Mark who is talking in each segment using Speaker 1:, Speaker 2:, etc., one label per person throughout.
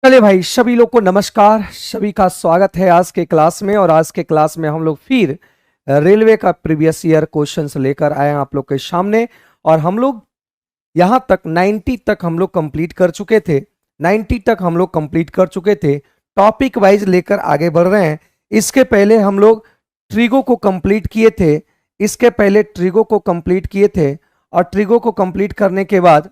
Speaker 1: चलिए भाई, सभी लोग को नमस्कार। सभी का स्वागत है आज के क्लास में। और आज के क्लास में हम लोग फिर रेलवे का प्रीवियस ईयर क्वेश्चंस लेकर आए हैं आप लोग के सामने। और हम लोग यहाँ तक 90 तक हम लोग कंप्लीट कर चुके थे। 90 तक हम लोग कंप्लीट कर चुके थे। टॉपिक वाइज लेकर आगे बढ़ रहे हैं। इसके पहले हम लोग ट्रिगो को कंप्लीट किए थे। इसके पहले ट्रिगो को कंप्लीट किए थे। और ट्रिगो को कंप्लीट करने के बाद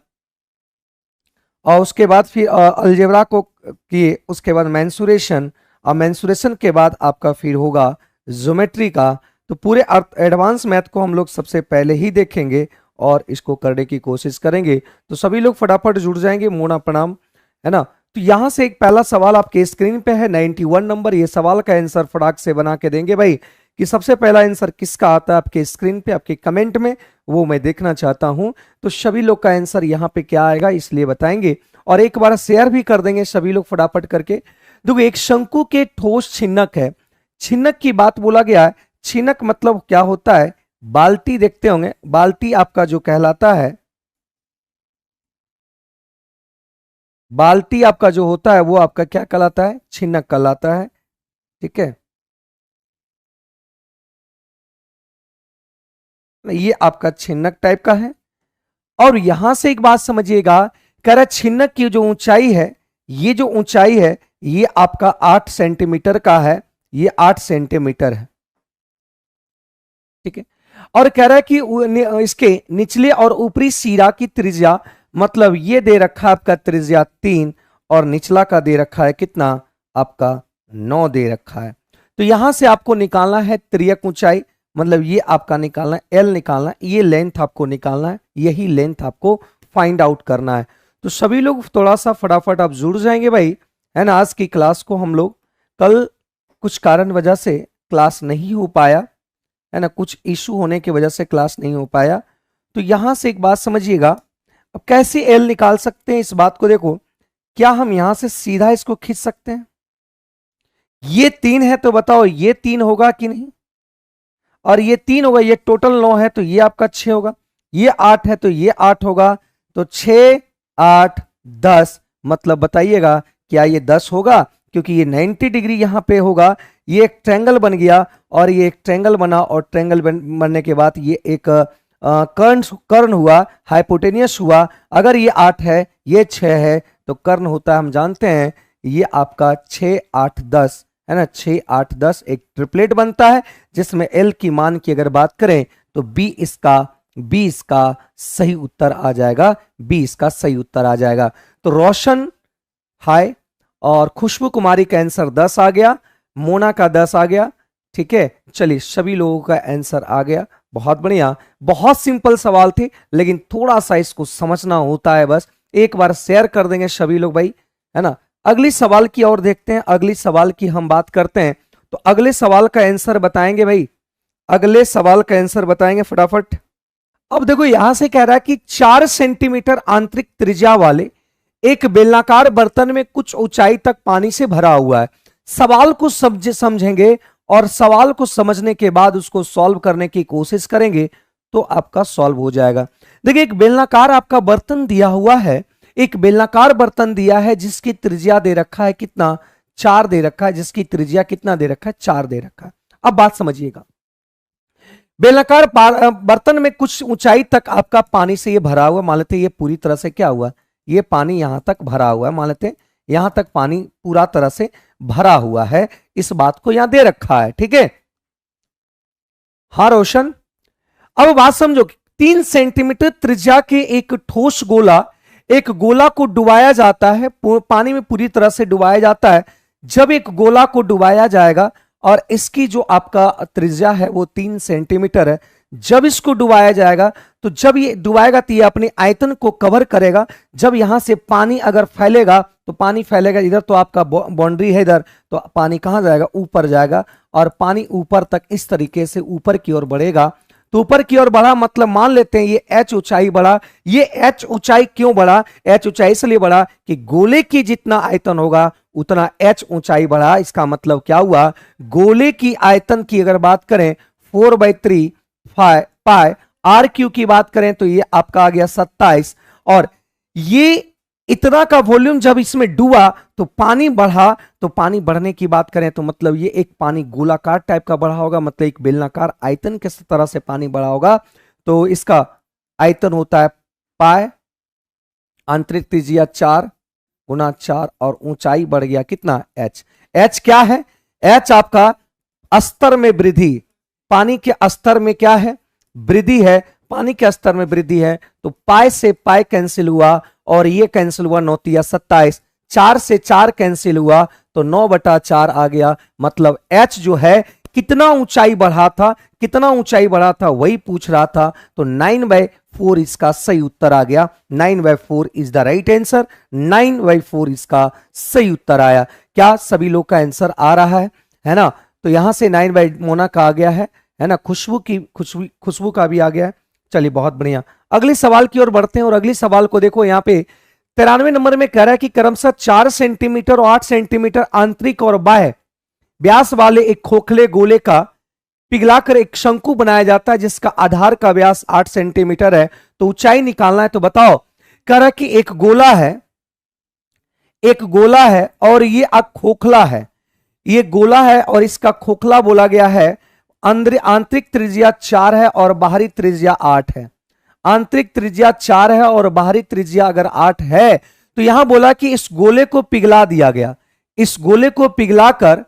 Speaker 1: और उसके बाद फिर अलजेब्रा को किए। उसके बाद मेंसुरेशन, और मेंसुरेशन के बाद आपका फिर होगा ज्योमेट्री का। तो पूरे एडवांस मैथ को हम लोग सबसे पहले ही देखेंगे और इसको करने की कोशिश करेंगे। तो सभी लोग फटाफट जुड़ जाएंगे। मोना प्रणाम, है ना। तो यहां से एक पहला सवाल आपके स्क्रीन पे है 91 नंबर। ये सवाल का आंसर फटाक से बना के देंगे भाई कि सबसे पहला आंसर किसका आता है आपके स्क्रीन पे, आपके कमेंट में, वो मैं देखना चाहता हूं। तो सभी लोग का आंसर यहाँ पे क्या आएगा इसलिए बताएंगे और एक बार शेयर भी कर देंगे सभी लोग फटाफट करके। देखो, एक शंकु के ठोस छिन्नक है। छिन्नक की बात बोला गया है। छिन्नक मतलब क्या होता है? बाल्टी देखते होंगे। बाल्टी आपका जो कहलाता है, बाल्टी आपका जो होता है वो आपका क्या कहलाता है? छिन्नक कहलाता है। ठीक है, ये आपका छिन्नक टाइप का है। और यहां से एक बात समझिएगा, कह रहा छिन्नक की जो ऊंचाई है, ये जो ऊंचाई है ये आपका 8 सेंटीमीटर का है। ये 8 सेंटीमीटर है। ठीक है। और कह रहा है कि इसके निचले और ऊपरी सिरा की त्रिज्या, मतलब ये दे रखा है आपका त्रिज्या 3 और निचला का दे रखा है कितना? आपका 9 दे रखा है। तो यहां से आपको निकालना है त्रियक ऊंचाई, मतलब ये आपका निकालना है, एल निकालना है, ये लेंथ आपको निकालना है, यही लेंथ आपको फाइंड आउट करना है। तो सभी लोग थोड़ा सा फटाफट आप जुड़ जाएंगे भाई, है ना। आज की क्लास को हम लोग कल कुछ कारण वजह से क्लास नहीं हो पाया, है ना, कुछ इशू होने की वजह से क्लास नहीं हो पाया। तो यहां से एक बात समझिएगा, अब कैसे एल निकाल सकते हैं इस बात को देखो। क्या हम यहां से सीधा इसको खींच सकते हैं? ये 3 है तो बताओ ये 3 होगा कि नहीं? और ये 3 होगा, ये टोटल 9 है तो ये आपका 6 होगा। ये 8 है तो ये 8 होगा। तो 6 8 10, मतलब बताइएगा क्या ये 10 होगा? क्योंकि ये 90 डिग्री यहां पे होगा। ये एक ट्रायंगल बन गया और ये एक ट्रायंगल बना, और ट्रायंगल बनने के बाद ये एक कर्ण कर्ण हुआ, हाइपोटेनियस हुआ। अगर ये 8 है, ये 6 है, तो कर्ण होता है, हम जानते हैं, ये आपका 6 8 10, है ना। 6 8 10 एक ट्रिपलेट बनता है, जिसमें एल की मान की अगर बात करें तो बी इसका सही उत्तर आ जाएगा। बी इसका सही उत्तर आ जाएगा। तो रोशन हाय, और खुशबू कुमारी का आंसर 10 आ गया, मोना का 10 आ गया। ठीक है, चलिए सभी लोगों का आंसर आ गया। बहुत बढ़िया। बहुत सिंपल सवाल थे, लेकिन थोड़ा सा इसको समझना होता है बस। एक बार शेयर कर देंगे सभी लोग भाई, है ना। अगली सवाल की ओर देखते हैं। अगली सवाल की हम बात करते हैं। तो अगले सवाल का आंसर बताएंगे भाई, अगले सवाल का आंसर बताएंगे फटाफट। अब देखो, यहां से कह रहा है कि 4 सेंटीमीटर आंतरिक त्रिज्या वाले एक बेलनाकार बर्तन में कुछ ऊंचाई तक पानी से भरा हुआ है। सवाल को समझेंगे और सवाल को समझने के बाद उसको सॉल्व करने की कोशिश करेंगे तो आपका सॉल्व हो जाएगा। देखिए, एक बेलनाकार आपका बर्तन दिया हुआ है। एक बेलनाकार बर्तन दिया है जिसकी त्रिज्या दे रखा है कितना? 4 दे रखा है। जिसकी त्रिज्या कितना दे रखा है? 4 दे रखा है। अब बात समझिएगा, बेलनाकार बर्तन में कुछ ऊंचाई तक आपका पानी से ये भरा हुआ, मान लेते ये पूरी तरह से क्या हुआ, ये पानी यहां तक भरा हुआ है, मान लेते यहां तक पानी पूरा तरह से भरा हुआ है। इस बात को यहां दे रखा है। ठीक है, हाँ रोशन। अब बात समझो, 3 सेंटीमीटर त्रिज्या के एक ठोस गोला, एक गोला को डुबाया जाता है, पानी में पूरी तरह से डुबाया जाता है। जब एक गोला को डुबाया जाएगा और इसकी जो आपका त्रिज्या है वो 3 सेंटीमीटर है, जब इसको डुबाया जाएगा तो जब ये डुबाएगा तो ये अपने आयतन को कवर करेगा। जब यहां से पानी अगर फैलेगा तो पानी फैलेगा इधर, तो आपका बाउंड्री है इधर, तो पानी कहां जाएगा? ऊपर जाएगा। और पानी ऊपर तक इस तरीके से ऊपर की ओर बढ़ेगा। तो ऊपर की ओर बढ़ा, मतलब मान लेते हैं ये h ऊंचाई बढ़ा। ये h ऊंचाई क्यों बढ़ा? h ऊंचाई इसलिए बढ़ा कि गोले की जितना आयतन होगा उतना h ऊंचाई बढ़ा। इसका मतलब क्या हुआ? गोले की आयतन की अगर बात करें 4/3 पाई, आर क्यू की बात करें तो ये आपका आ गया 27, और ये इतना का वॉल्यूम जब इसमें डूबा तो पानी बढ़ा, तो पानी बढ़ने की बात करें तो मतलब ये एक पानी गोलाकार टाइप का बढ़ा होगा, मतलब एक बेलनाकार आयतन के तरह से पानी बढ़ा होगा। तो इसका आयतन होता है पाए, आंतरिक त्रिज्या 4 गुना 4 और ऊंचाई बढ़ गया कितना h। h क्या है? h आपका स्तर में वृद्धि, पानी के स्तर में क्या है? वृद्धि है, पानी के स्तर में वृद्धि है। तो पाई से पाई कैंसिल हुआ और ये कैंसिल हुआ, 9 तिया 27, 4 से 4 कैंसिल हुआ तो 9/4 आ गया। मतलब h जो है कितना ऊंचाई बढ़ा था, कितना ऊंचाई बढ़ा था वही पूछ रहा था। तो 9/4 इसका सही उत्तर आ गया। 9/4 इज द राइट आंसर। 9/4 इसका सही उत्तर आया। क्या सभी लोग का आंसर आ रहा है ना? तो यहां से 9 बाई मोना का आ गया है ना? खुशबू का भी आ गया है। चलिए बहुत बढ़िया, अगले सवाल की ओर बढ़ते हैं। और अगले सवाल को देखो, यहाँ पे 93 नंबर में कह रहा है कि क्रमशः 4 सेंटीमीटर और 8 सेंटीमीटर आंतरिक और बाह्य व्यास वाले एक खोखले गोले का पिघलाकर एक शंकु बनाया जाता है जिसका आधार का व्यास 8 सेंटीमीटर है। तो ऊंचाई निकालना है। तो बताओ, कह रहा है कि एक गोला है, एक गोला है और ये खोखला है। ये गोला है और इसका खोखला बोला गया है। आंतरिक त्रिज्या 4 है और बाहरी त्रिज्या 8 है। आंतरिक त्रिज्या 4 है और बाहरी त्रिज्या अगर 8 है तो यहां बोला कि इस गोले को पिघला दिया गया। इस गोले को पिघलाकर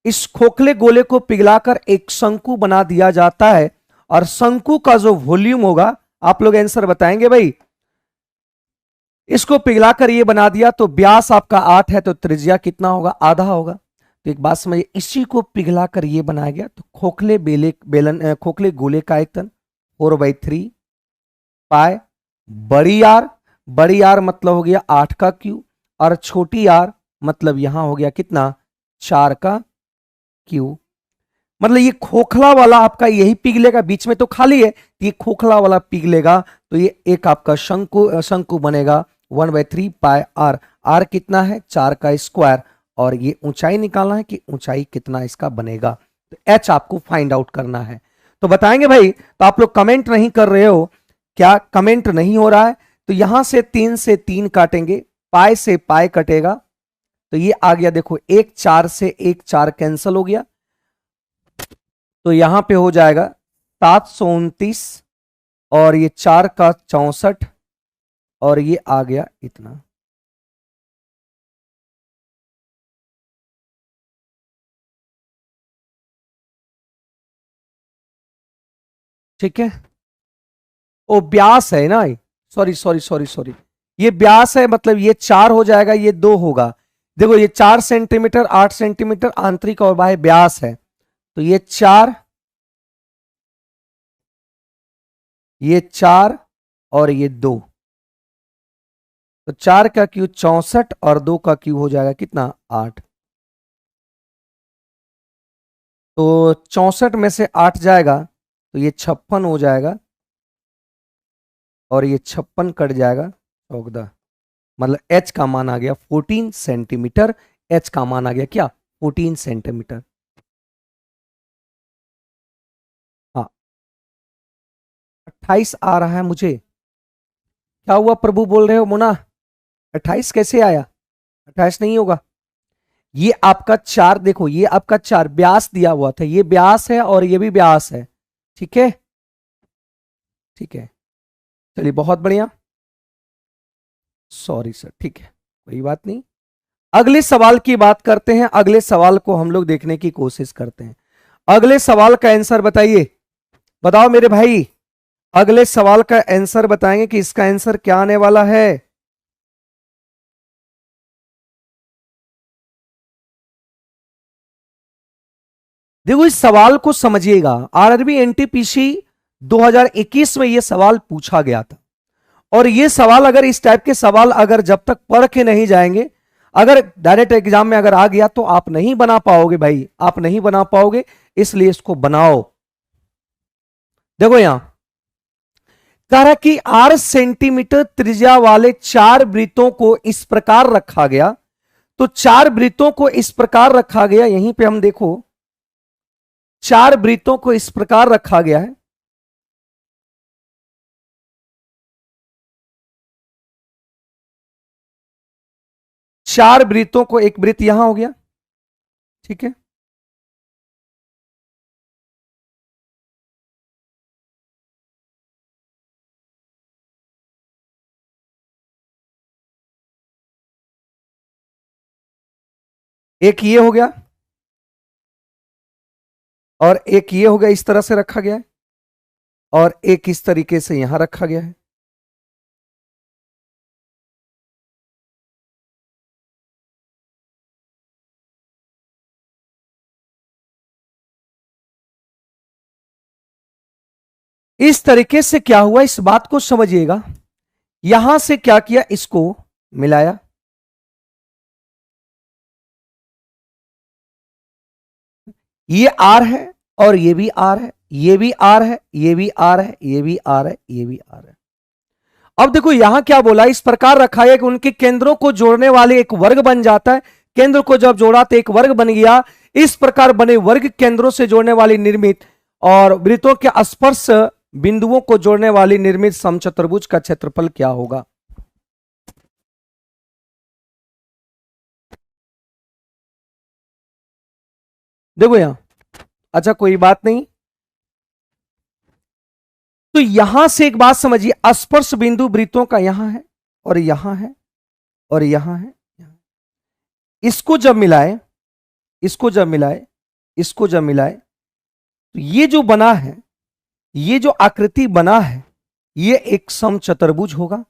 Speaker 1: इस खोखले गोले को पिघलाकर एक शंकु बना दिया जाता है। और शंकु का जो वॉल्यूम होगा, आप लोग आंसर बताएंगे भाई। इसको पिघलाकर ये बना दिया तो व्यास आपका 8 है तो त्रिज्या कितना होगा? आधा होगा। तो एक बात समझिए, इसी को पिघलाकर ये बनाया गया। तो खोखले गोले का आयतन 4/3 पाए बड़ी आर मतलब हो गया 8 का क्यू, और छोटी आर मतलब यहां हो गया कितना? 4 का क्यू। मतलब ये खोखला वाला आपका यही पिघलेगा, बीच में तो खाली है, ये खोखला वाला पिघलेगा तो ये एक आपका शंकु बनेगा 1/3 पाई आर। आर कितना है? 4 का स्क्वायर। और ये ऊंचाई निकालना है कि ऊंचाई कितना इसका बनेगा। तो एच आपको फाइंड आउट करना है। तो बताएंगे भाई। तो आप लोग कमेंट नहीं कर रहे हो, क्या कमेंट नहीं हो रहा है? तो यहां से 3 से 3 काटेंगे, पाई से पाई कटेगा तो ये आ गया। देखो, 1 4 से 1 4 कैंसिल हो गया तो यहां पे हो जाएगा 729 और ये 4 का 64 और ये आ गया इतना। ठीक है, ओ व्यास है ना, सॉरी सॉरी सॉरी सॉरी, ये व्यास है, मतलब ये 4 हो जाएगा, ये 2 होगा। देखो, ये 4 सेंटीमीटर 8 सेंटीमीटर आंतरिक और बाह्य व्यास है। तो ये 4, ये 4 और ये 2। तो 4 का क्यू 64 और 2 का क्यू हो जाएगा कितना? 8। तो 64 में से 8 जाएगा तो ये 56 हो जाएगा और ये 56 कट जाएगा 14। मतलब h का मान आ गया 14 सेंटीमीटर। h का मान आ गया क्या? 14 सेंटीमीटर। हाँ, 28 आ रहा है मुझे। क्या हुआ प्रभु बोल रहे हो मोना? 28 कैसे आया? 28 नहीं होगा। ये आपका 4, देखो ये आपका 4 व्यास दिया हुआ था, ये व्यास है और ये भी व्यास है। ठीक है, ठीक है, चलिए बहुत बढ़िया। सॉरी सर, ठीक है, कोई बात नहीं। अगले सवाल की बात करते हैं। अगले सवाल को हम लोग देखने की कोशिश करते हैं। अगले सवाल का आंसर बताइए। बताओ मेरे भाई, अगले सवाल का आंसर बताएंगे कि इसका आंसर क्या आने वाला है। देखो, इस सवाल को समझिएगा। आरआरबी एनटीपीसी 2021 में यह सवाल पूछा गया था। और ये सवाल, अगर इस टाइप के सवाल अगर जब तक पढ़ के नहीं जाएंगे, अगर डायरेक्ट एग्जाम में अगर आ गया तो आप नहीं बना पाओगे भाई, आप नहीं बना पाओगे। इसलिए इसको बनाओ। देखो यहां कह रहा कि 8 सेंटीमीटर त्रिज्या वाले 4 वृत्तों को इस प्रकार रखा गया। तो 4 वृत्तों को इस प्रकार रखा गया, यहीं पे हम देखो 4 वृत्तों को इस प्रकार रखा गया है। 4 वृत्तों को, एक वृत्त यहां हो गया, ठीक है, एक ये हो गया और एक ये हो गया, इस तरह से रखा गया है, और एक इस तरीके से यहां रखा गया है। इस तरीके से क्या हुआ, इस बात को समझिएगा। यहां से क्या किया, इसको मिलाया, ये आर है और ये भी आर है, ये भी आर है, ये भी आर है, ये भी आर है, ये भी आर है। अब देखो यहां क्या बोला, इस प्रकार रखा है कि उनके केंद्रों को जोड़ने वाले एक वर्ग बन जाता है। केंद्र को जब जोड़ा तो एक वर्ग बन गया। इस प्रकार बने वर्ग केंद्रों से जोड़ने वाली निर्मित और वृत्तों के स्पर्श बिंदुओं को जोड़ने वाली निर्मित समचतुर्भुज का क्षेत्रफल क्या होगा। देखो यहां, अच्छा कोई बात नहीं, तो यहां से एक बात समझिए, स्पर्श बिंदु वृत्तों का यहां है और यहां है और यहां है, इसको जब मिलाए, इसको जब मिलाए, इसको जब मिलाए, तो ये जो बना है, ये जो आकृति बना है, ये एक समचतुर्भुज होगा,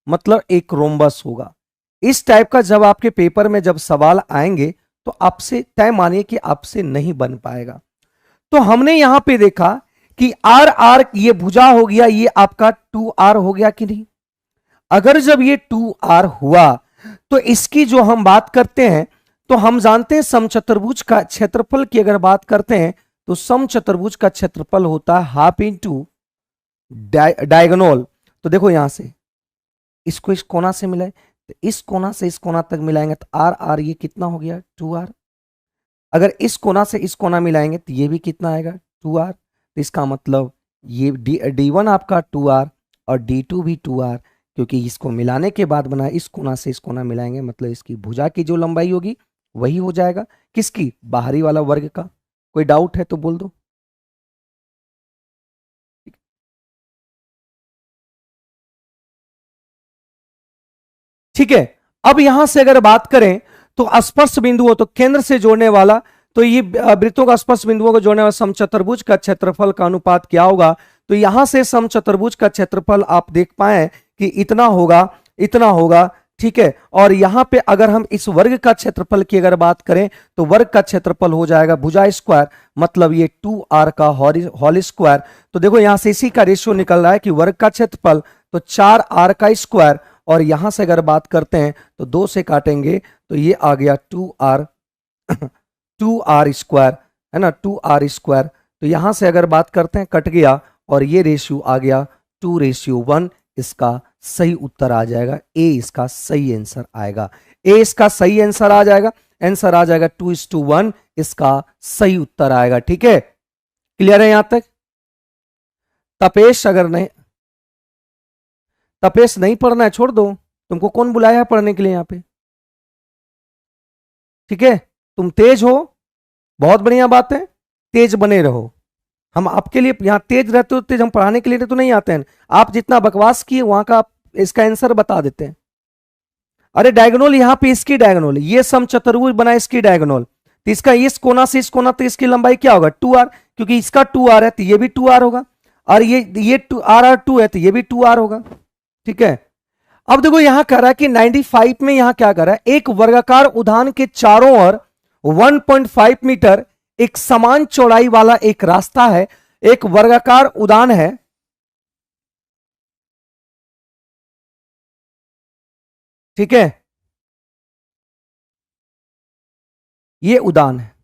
Speaker 1: मतलब एक रोम्बस होगा। इस टाइप का जब आपके पेपर में जब सवाल आएंगे तो आपसे तय मानिए कि आपसे नहीं बन पाएगा। तो हमने यहां पे देखा कि आर आर ये भुजा हो गया, ये आपका 2r हो गया कि नहीं। अगर जब ये 2r हुआ तो इसकी जो हम बात करते हैं, तो हम जानते हैं समचतुर्भुज का क्षेत्रफल की अगर बात करते हैं तो समचतुर्भुज का क्षेत्रफल होता है हाफ इंटू डायगोनल। तो देखो यहां से इसको इस कोना से मिलाए, तो इस कोना से इस कोना तक मिलाएंगे तो आर आर ये कितना हो गया 2r। अगर इस कोना से इस कोना मिलाएंगे तो ये भी कितना आएगा 2r। तो इसका मतलब ये D1 आपका 2r और D2 भी 2r, क्योंकि इसको मिलाने के बाद बना, इस कोना से इस कोना मिलाएंगे, मतलब इसकी भुजा की जो लंबाई होगी वही हो जाएगा, किसकी, बाहरी वाला वर्ग का। कोई डाउट है तो बोल दो। ठीक है, अब यहां से अगर बात करें तो स्पर्श बिंदुओं, तो केंद्र से जोड़ने वाला, तो ये वृत्तों का स्पर्श बिंदुओं को जोड़ने वाला समचतुर्भुज का क्षेत्रफल का अनुपात क्या होगा। तो यहां से समचतुर्भुज का क्षेत्रफल आप देख पाए कि इतना होगा, इतना होगा, ठीक है। और यहां पे अगर हम इस वर्ग का क्षेत्रफल की अगर बात करें तो वर्ग का क्षेत्रफल हो जाएगा भुजा स्क्वायर, मतलब ये 2r का होल स्क्वायर। तो देखो यहां से इसी का रेशियो निकल रहा है कि वर्ग का क्षेत्रफल तो 4r का स्क्वायर, और यहां से अगर बात करते हैं तो 2 से काटेंगे तो ये आ गया 2r 2r स्क्वायर, है ना, 2r स्क्वायर। तो यहां से अगर बात करते हैं कट गया और ये रेशियो आ गया 2:1। इसका सही उत्तर आ जाएगा ए, इसका सही आंसर आएगा ए, इसका सही आंसर आ जाएगा, आंसर आ जाएगा 2:1, इसका सही उत्तर आएगा। ठीक है, क्लियर है यहां तक। तपेश अगर नहीं, तपेश नहीं पढ़ना है छोड़ दो, तुमको कौन बुलाया है पढ़ने के लिए यहाँ पे। ठीक है, तुम तेज हो, बहुत बढ़िया बात है, तेज बने रहो। हम आपके लिए यहाँ तेज रहते हो, तेज हम पढ़ाने के लिए तो नहीं आते हैं। आप जितना बकवास किए वहां का इसका आंसर बता देते हैं। अरे डायगोनल यहाँ पे इसकी डायगोनल, ये समचतुर्भुज बना इसकी डायगोनल, तो इसका इस कोना से इस कोना, तो इसकी लंबाई क्या होगा 2r, क्योंकि इसका 2r है तो ये भी 2r होगा, और ये 2r है तो ये भी 2r होगा। ठीक है, अब देखो यहां कह रहा है कि 95 में यहां क्या कर रहा है, एक वर्गाकार उद्यान के चारों ओर 1.5 मीटर एक समान चौड़ाई वाला एक रास्ता है। एक वर्गाकार उद्यान है, ठीक है, ये उद्यान है।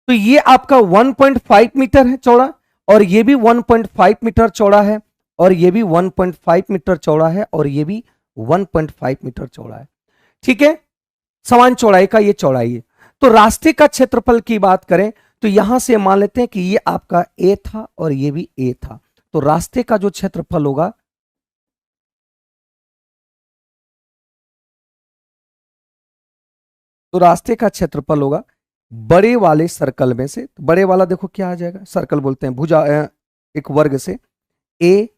Speaker 1: तो ये आपका 1.5 मीटर है चौड़ा, और ये भी 1.5 मीटर चौड़ा है, और ये भी 1.5 मीटर चौड़ा है, और ये भी 1.5 मीटर चौड़ा है। ठीक है, समान चौड़ाई का ये चौड़ाई है। तो रास्ते का क्षेत्रफल की बात करें तो यहां से मान लेते हैं कि ये आपका ए था और ये भी ए था, तो रास्ते का जो क्षेत्रफल होगा तो रास्ते का क्षेत्रफल होगा बड़े वाले सर्कल में से, तो बड़े वाला देखो क्या आ जाएगा, सर्कल बोलते हैं, भुजा एक वर्ग से ए,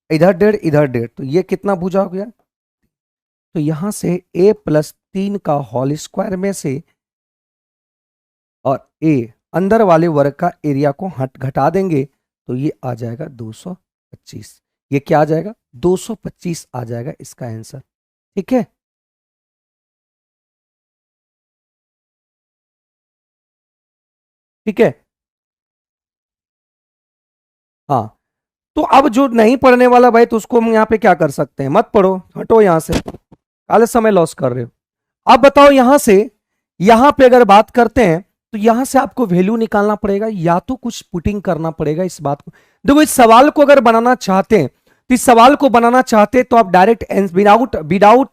Speaker 1: इधर 1.5 इधर 1.5, तो ये कितना भुजा हो गया, तो यहां से a प्लस 3 का होल स्क्वायर में से और a अंदर वाले वर्ग का एरिया को घटा देंगे तो ये आ जाएगा 225। ये क्या आ जाएगा 225 आ जाएगा इसका आंसर। ठीक है, ठीक है। हाँ, तो अब जो नहीं पढ़ने वाला भाई तो उसको हम यहाँ पे क्या कर सकते हैं, मत पढ़ो, हटो यहां से, काले समय लॉस कर रहे हो। अब बताओ यहां से, यहां पे अगर बात करते हैं तो यहां से आपको वैल्यू निकालना पड़ेगा या तो कुछ पुटिंग करना पड़ेगा इस बात को। देखो इस सवाल को अगर बनाना चाहते हैं तो इस सवाल को बनाना चाहते तो आप डायरेक्ट विदाउट विदाउट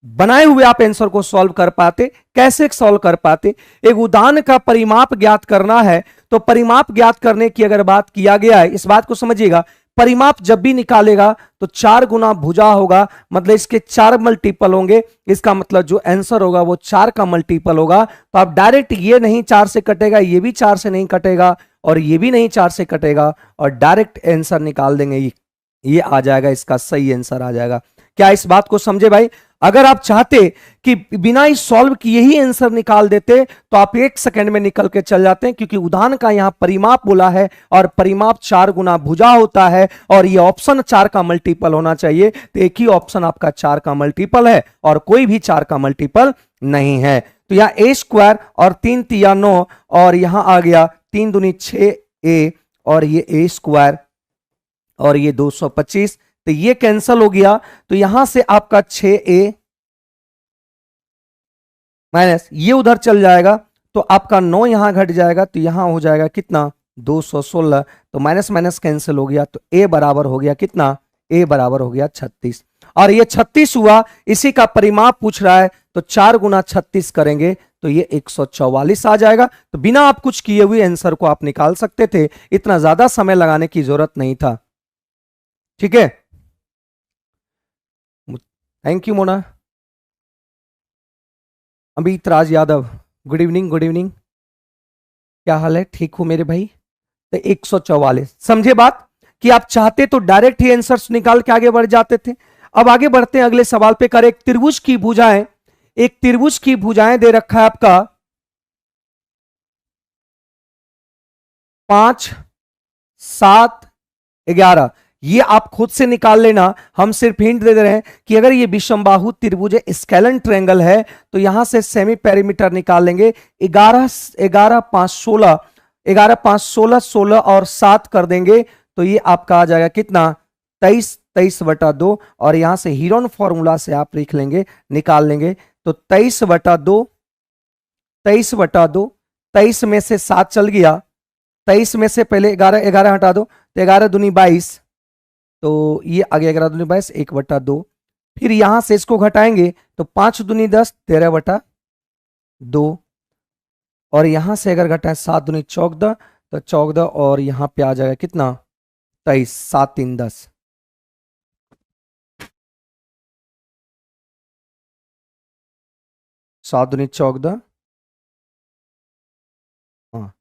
Speaker 1: बनाए हुए आप आंसर को सॉल्व कर पाते। कैसे सॉल्व कर पाते, एक उदाहरण का परिमाप ज्ञात करना है तो परिमाप ज्ञात करने की अगर बात किया गया है, इस बात को समझिएगा, परिमाप जब भी निकालेगा तो 4 गुना भुजा होगा, मतलब इसके 4 मल्टीपल होंगे, इसका मतलब जो आंसर होगा वो 4 का मल्टीपल होगा। तो आप डायरेक्ट ये नहीं 4 से कटेगा, ये भी 4 से नहीं कटेगा और ये भी नहीं 4 से कटेगा और डायरेक्ट आंसर निकाल देंगे, ये आ जाएगा, इसका सही आंसर आ जाएगा। क्या इस बात को समझे भाई? अगर आप चाहते कि बिना ही सॉल्व किए ही आंसर निकाल देते तो आप 1 सेकंड में निकल के चल जाते हैं, क्योंकि उदाहरण का यहां परिमाप बोला है और परिमाप 4 गुना भुजा होता है और ये ऑप्शन 4 का मल्टीपल होना चाहिए, तो एक ही ऑप्शन आपका 4 का मल्टीपल है और कोई भी 4 का मल्टीपल नहीं है। तो यहां a² और 3 तिया 9 और यहां आ गया 3 दूनी 6a और ये a² और ये 225, तो ये कैंसल हो गया। तो यहां से आपका 6a माइनस ये उधर चल जाएगा तो आपका 9 यहां घट जाएगा, तो यहां हो जाएगा कितना 216, तो माइनस माइनस कैंसिल हो गया, तो a बराबर हो गया कितना, a बराबर हो गया 36 और ये 36 हुआ। इसी का परिमाप पूछ रहा है तो 4 गुना 36 करेंगे तो ये 144 आ जाएगा। तो बिना आप कुछ किए हुए आंसर को आप निकाल सकते थे, इतना ज्यादा समय लगाने की जरूरत नहीं था। ठीक है, thank you Mona. Amit Raj Yadav, good evening, good evening, क्या हाल है, ठीक हो मेरे भाई? तो 144 समझे बात कि आप चाहते तो डायरेक्ट ही आंसर्स निकाल के आगे बढ़ जाते थे। अब आगे बढ़ते हैं अगले सवाल पे। कर एक त्रिभुज की भुजाएं, एक त्रिभुज की भुजाएं दे रखा है आपका 5, 7, 11। ये आप खुद से निकाल लेना, हम सिर्फ हिंट दे रहे हैं कि अगर ये विषमबाहु त्रिभुज स्केलन ट्रायंगल है तो यहां से सेमी पेरीमीटर निकाल लेंगे। 11, 11, 5, 16, 11, 5, 16, 16 और 7 कर देंगे तो ये आपका आ जाएगा कितना 23, 23/2 और यहां से हीरोन फॉर्मूला से आप लिख लेंगे, निकाल लेंगे तो 23/2, 23/2, 23 में से 7 चल गया, 23 में से पहले 11, 11 हटा दो तो 11 दूनी 22, तो ये आ गया 11 दूनी 22, 1/2। फिर यहां से इसको घटाएंगे तो 5 दूनी 10, 13/2 और यहां से अगर घटाएं 7 दूनी 14 तो 14 और यहां पे आ जाएगा कितना 23, 7, 3, 10। सात दूनी 14, हाँ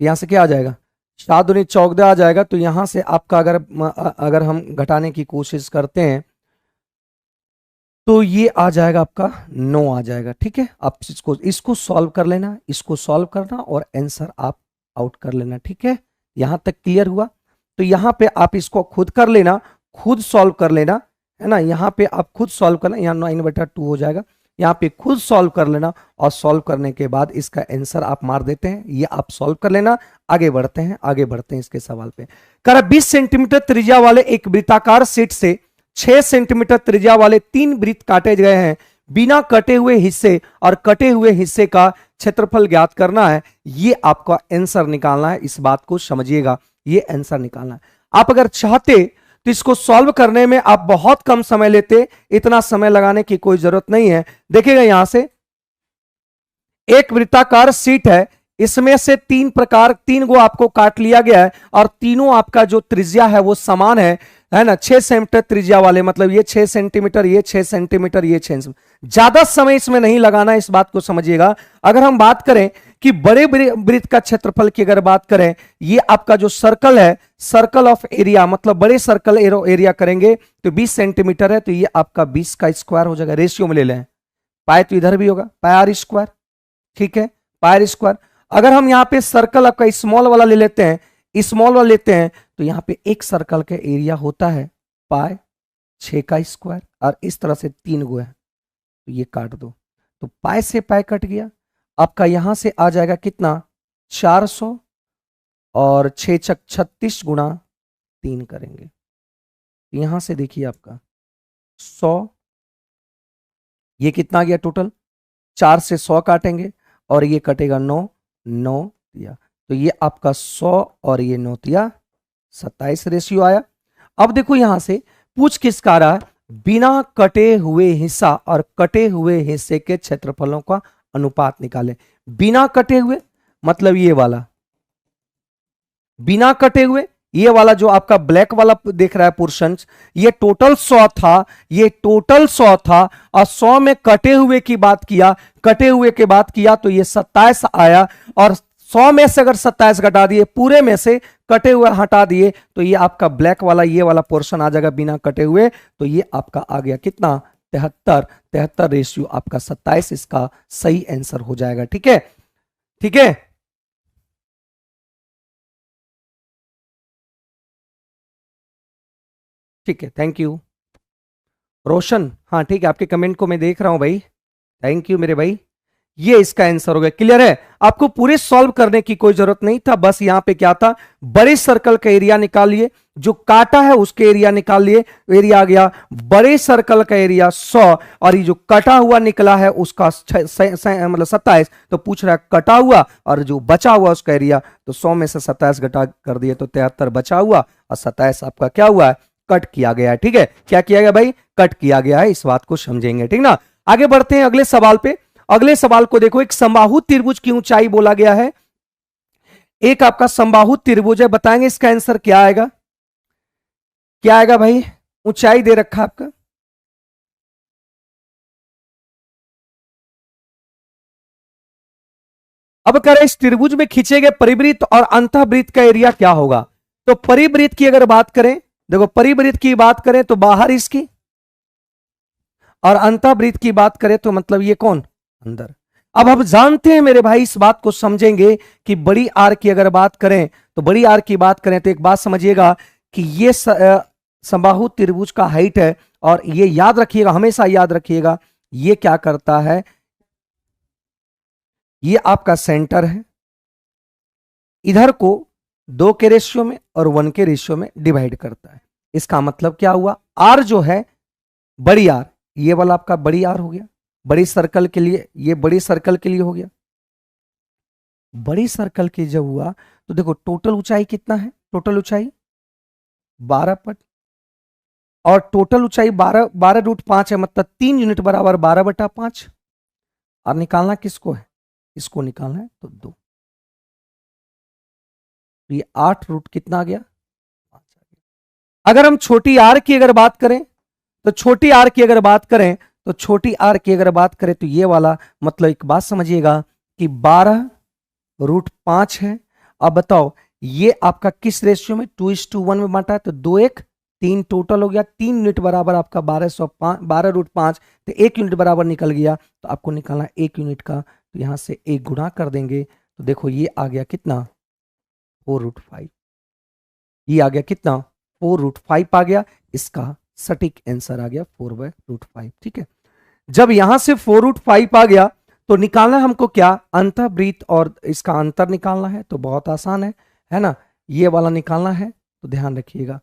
Speaker 1: यहां से क्या आ जाएगा 7 दूनी 14 आ जाएगा। तो यहां से आपका अगर हम घटाने की कोशिश करते हैं तो ये आ जाएगा आपका 9 आ जाएगा। ठीक है, आप इसको सॉल्व कर लेना, इसको सॉल्व करना और आंसर आप आउट कर लेना। ठीक है, यहां तक क्लियर हुआ? तो यहां पे आप इसको खुद कर लेना, खुद सॉल्व कर लेना, है ना, यहां पे आप खुद सॉल्व करना, यहाँ 9/2 हो जाएगा, यहाँ पे खुद सॉल्व कर लेना और सॉल्व करने के बाद इसका आंसर आप मार देते हैं, ये आप सॉल्व कर लेना। आगे बढ़ते हैं, आगे बढ़ते हैं इसके सवाल पे। करा 20 सेंटीमीटर त्रिज्या वाले एक वृत्ताकार शीट से 6 सेंटीमीटर त्रिज्या वाले 3 वृत्त काटे गए हैं, बिना कटे हुए हिस्से और कटे हुए हिस्से का क्षेत्रफल ज्ञात करना है। ये आपका आंसर निकालना है, इस बात को समझिएगा, ये आंसर निकालना है। आप अगर चाहते तो इसको सॉल्व करने में आप बहुत कम समय लेते, इतना समय लगाने की कोई जरूरत नहीं है। देखिएगा यहां से एक वृत्ताकार शीट है, इसमें से 3 गो आपको काट लिया गया है और तीनों आपका जो त्रिज्या है वो समान है। है ना, 6 सेंटीमीटर त्रिज्या वाले, मतलब ये 6 सेंटीमीटर, ये 6 सेंटीमीटर, ये 6 सेंटीमीटर। ज्यादा समय इसमें नहीं लगाना, इस बात को समझिएगा। अगर हम बात करें कि बड़े वृत्त का क्षेत्रफल की अगर बात करें, ये आपका जो सर्कल है, सर्कल ऑफ एरिया, मतलब बड़े सर्कल एरिया करेंगे तो 20 सेंटीमीटर है, तो ये आपका 20 का स्क्वायर हो जाएगा। रेशियो में ले लें, पाई तो इधर भी होगा, पाई आर स्क्वायर, ठीक है, पाई आर स्क्वायर। अगर हम यहाँ पे सर्कल आपका स्मॉल वाला ले लेते हैं, स्मॉल वाला लेते हैं, तो यहाँ पे एक सर्कल का एरिया होता है पाई 6 का स्क्वायर, और इस तरह से 3 गो है, तो ये काट दो, तो पाई से पाई कट गया। आपका यहां से आ जाएगा कितना, 400, और 6 छक 36 गुणा 3 करेंगे, यहां से देखिए आपका 100, ये कितना आ गया टोटल, 4 से 100 काटेंगे और ये कटेगा 9, 9 दिया, तो ये आपका 100 और ये 9 दिया 27 रेशियो आया। अब देखो यहां से पूछ किसका रहा है, बिना कटे हुए हिस्सा और कटे हुए हिस्से के क्षेत्रफलों का अनुपात निकालें। बिना कटे हुए मतलब ये वाला, बिना कटे हुए ये वाला जो आपका ब्लैक वाला देख रहा है पोर्शन, ये टोटल 100 था, ये टोटल 100 था, और 100 में कटे हुए की बात किया, कटे हुए के बात किया तो ये 27 आया, और 100 में से अगर 27 घटा दिए, पूरे में से कटे हुए हटा दिए, तो ये आपका ब्लैक वाला ये वाला पोर्शन आ जाएगा बिना कटे हुए, तो ये आपका आ गया कितना, 73, 73 रेशियो आपका 27 इसका सही आंसर हो जाएगा। ठीक है, ठीक है, ठीक है, थैंक यू रोशन। हाँ ठीक है, आपके कमेंट को मैं देख रहा हूं भाई, थैंक यू मेरे भाई। ये इसका आंसर हो गया, क्लियर है। आपको पूरे सॉल्व करने की कोई जरूरत नहीं था, बस यहां पे क्या था, बड़े सर्कल का एरिया निकाल लिए, जो काटा है उसके एरिया निकाल लिए, एरिया आ गया बड़े सर्कल का एरिया 100, और ये जो कटा हुआ निकला है उसका मतलब 27, तो पूछ रहा है कटा हुआ और जो बचा हुआ उसका एरिया, तो 100 में से 27 घटा कर दिए तो 73 बचा हुआ, और 27 आपका क्या हुआ है, कट किया गया है। ठीक है, क्या किया गया भाई, कट किया गया है, इस बात को समझेंगे, ठीक ना। आगे बढ़ते हैं अगले सवाल पे। अगले सवाल को देखो, एक समबाहु त्रिभुज की ऊंचाई बोला गया है, एक आपका समबाहु त्रिभुज है, बताएंगे इसका आंसर क्या आएगा, क्या आएगा भाई, ऊंचाई दे रखा आपका, अब कह रहे इस त्रिभुज में खींचे गए परिवृत्त और अंतःवृत्त का एरिया क्या होगा। तो परिवृत्त की अगर बात करें, देखो परिवृत्त की बात करें तो बाहर इसकी, और अंतःवृत्त की बात करें तो मतलब ये कौन, अंदर। अब हम जानते हैं मेरे भाई, इस बात को समझेंगे कि बड़ी आर की अगर बात करें, तो बड़ी आर की बात करें तो एक बात समझिएगा कि ये समबाहु त्रिभुज का हाइट है, और ये याद रखिएगा, हमेशा याद रखिएगा, ये क्या करता है, ये आपका सेंटर है, इधर को 2 के रेशियो में और 1 के रेशियो में डिवाइड करता है। इसका मतलब क्या हुआ, आर जो है बड़ी आर, ये वाला आपका बड़ी आर हो गया, बड़ी सर्कल के लिए, ये बड़ी सर्कल के लिए हो गया। बड़ी सर्कल के जब हुआ तो देखो टोटल ऊंचाई कितना है, टोटल ऊंचाई 12 पट, और टोटल ऊंचाई 12√5 है, मतलब 3 यूनिट बराबर 12/5। अब निकालना किसको है, इसको निकालना है, तो 2, तो ये 8 रूट कितना आ गया, 5 आ गया। अगर हम छोटी आर की अगर बात करें, तो छोटी आर की अगर बात करें, तो छोटी आर की अगर बात करें तो ये वाला, मतलब एक बात समझिएगा कि 12√5 है। अब बताओ ये आपका किस रेशियो में, 2:1 में बांटा है, तो 2 1 3 टोटल हो गया, 3 यूनिट बराबर आपका 12√5, तो 1 यूनिट बराबर निकल गया, तो आपको निकालना 1 यूनिट का, तो यहां से 1 गुणा कर देंगे, तो देखो ये आ गया कितना, 4√5, ये आ गया कितना, 4√5 आ गया, इसका सटीक आंसर आ गया 4/√5। ठीक है, जब यहां से 4√5 आ गया तो निकालना हमको क्या, अंतःवृत्त और इसका अंतर निकालना है, तो बहुत आसान है ना, ये वाला निकालना है, तो ध्यान रखिएगा,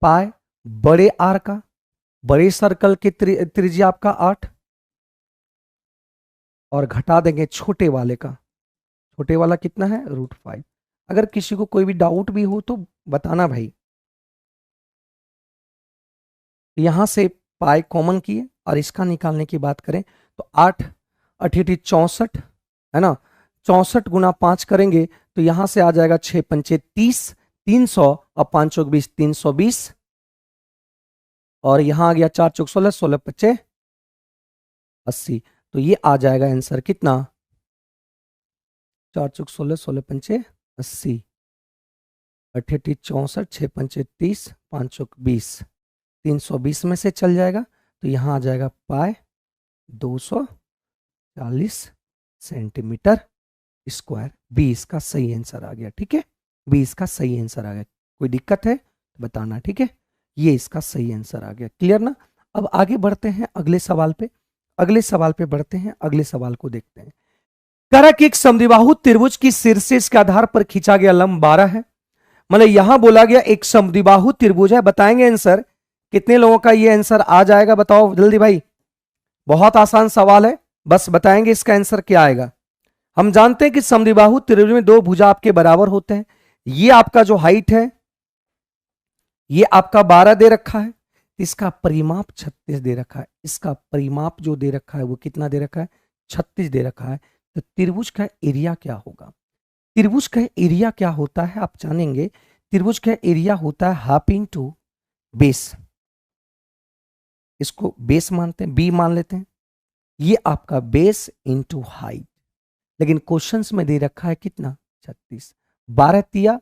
Speaker 1: पाई बड़े आर का, बड़े सर्कल की त्रिज्या आपका 8, और घटा देंगे छोटे वाले का, छोटे वाला कितना है, √5। अगर किसी को कोई भी डाउट भी हो तो बताना भाई। यहां से पाई कॉमन किए, और इसका निकालने की बात करें तो 8 8 64 है ना, 64 गुना 5 करेंगे तो यहां से आ जाएगा 6 पंचे 30, 300, और 5 20, 320, और यहां आ गया 4 चौक 16, 16 पच्चे 80। तो ये आ जाएगा आंसर कितना, 4 चौक 16, 16 पंचे 80, 88 64, 6 पंचे 30, 5 चौक 20, 320 में से चल जाएगा तो यहाँ आ जाएगा पाए 240 सेंटीमीटर स्क्वायर। 20 का सही आंसर आ गया। ठीक है, 20 का सही आंसर आ गया। कोई दिक्कत है तो बताना। ठीक है, ये इसका सही आंसर आ गया। क्लियर ना। अब आगे बढ़ते हैं अगले सवाल पे। अगले सवाल पे बढ़ते हैं, अगले सवाल को देखते हैं। करा कि एक समद्विबाहु त्रिभुज की शीर्ष के आधार पर खींचा गया लंब 12 है। मतलब यहां बोला गया एक समद्विबाहु त्रिभुज है। बताएंगे आंसर। कितने लोगों का ये आंसर आ जाएगा बताओ जल्दी भाई। बहुत आसान सवाल है, बस बताएंगे इसका आंसर क्या आएगा। हम जानते हैं कि समद्विबाहु त्रिभुज में दो भुजा आपके बराबर होते हैं। ये आपका जो हाइट है ये आपका 12 दे रखा है, इसका परिमाप 36 दे रखा है। इसका परिमाप जो दे रखा है वो कितना दे रखा है, 36 दे रखा है। तो त्रिभुज का एरिया क्या होगा। त्रिभुज का एरिया क्या होता है आप जानेंगे। त्रिभुज का एरिया होता है हाफ इंटू बेस। इसको बेस मानते हैं, बी मान लेते हैं। ये आपका बेस इंटू हाइट। लेकिन क्वेश्चंस में दे रखा है कितना, 36। 12 तिया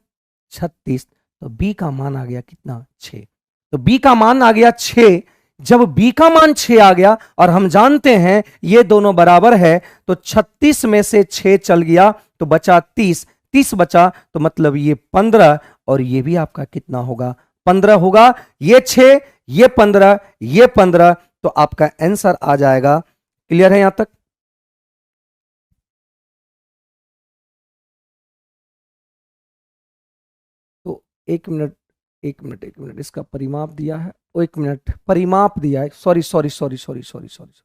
Speaker 1: 36, तो बी का मान आ गया कितना, 6। तो बी का मान आ गया 6। जब बी का मान 6 आ गया और हम जानते हैं ये दोनों बराबर है, तो 36 में से 6 चल गया तो बचा 30। 30 बचा तो मतलब ये 15, और ये भी आपका कितना होगा, 15 होगा। ये 6, ये 15, ये 15, तो आपका आंसर आ जाएगा। क्लियर है यहां तक। तो एक मिनट, एक मिनट, एक मिनट, इसका परिमाप दिया है। ओ एक मिनट, परिमाप दिया है। Sorry sorry sorry sorry sorry sorry.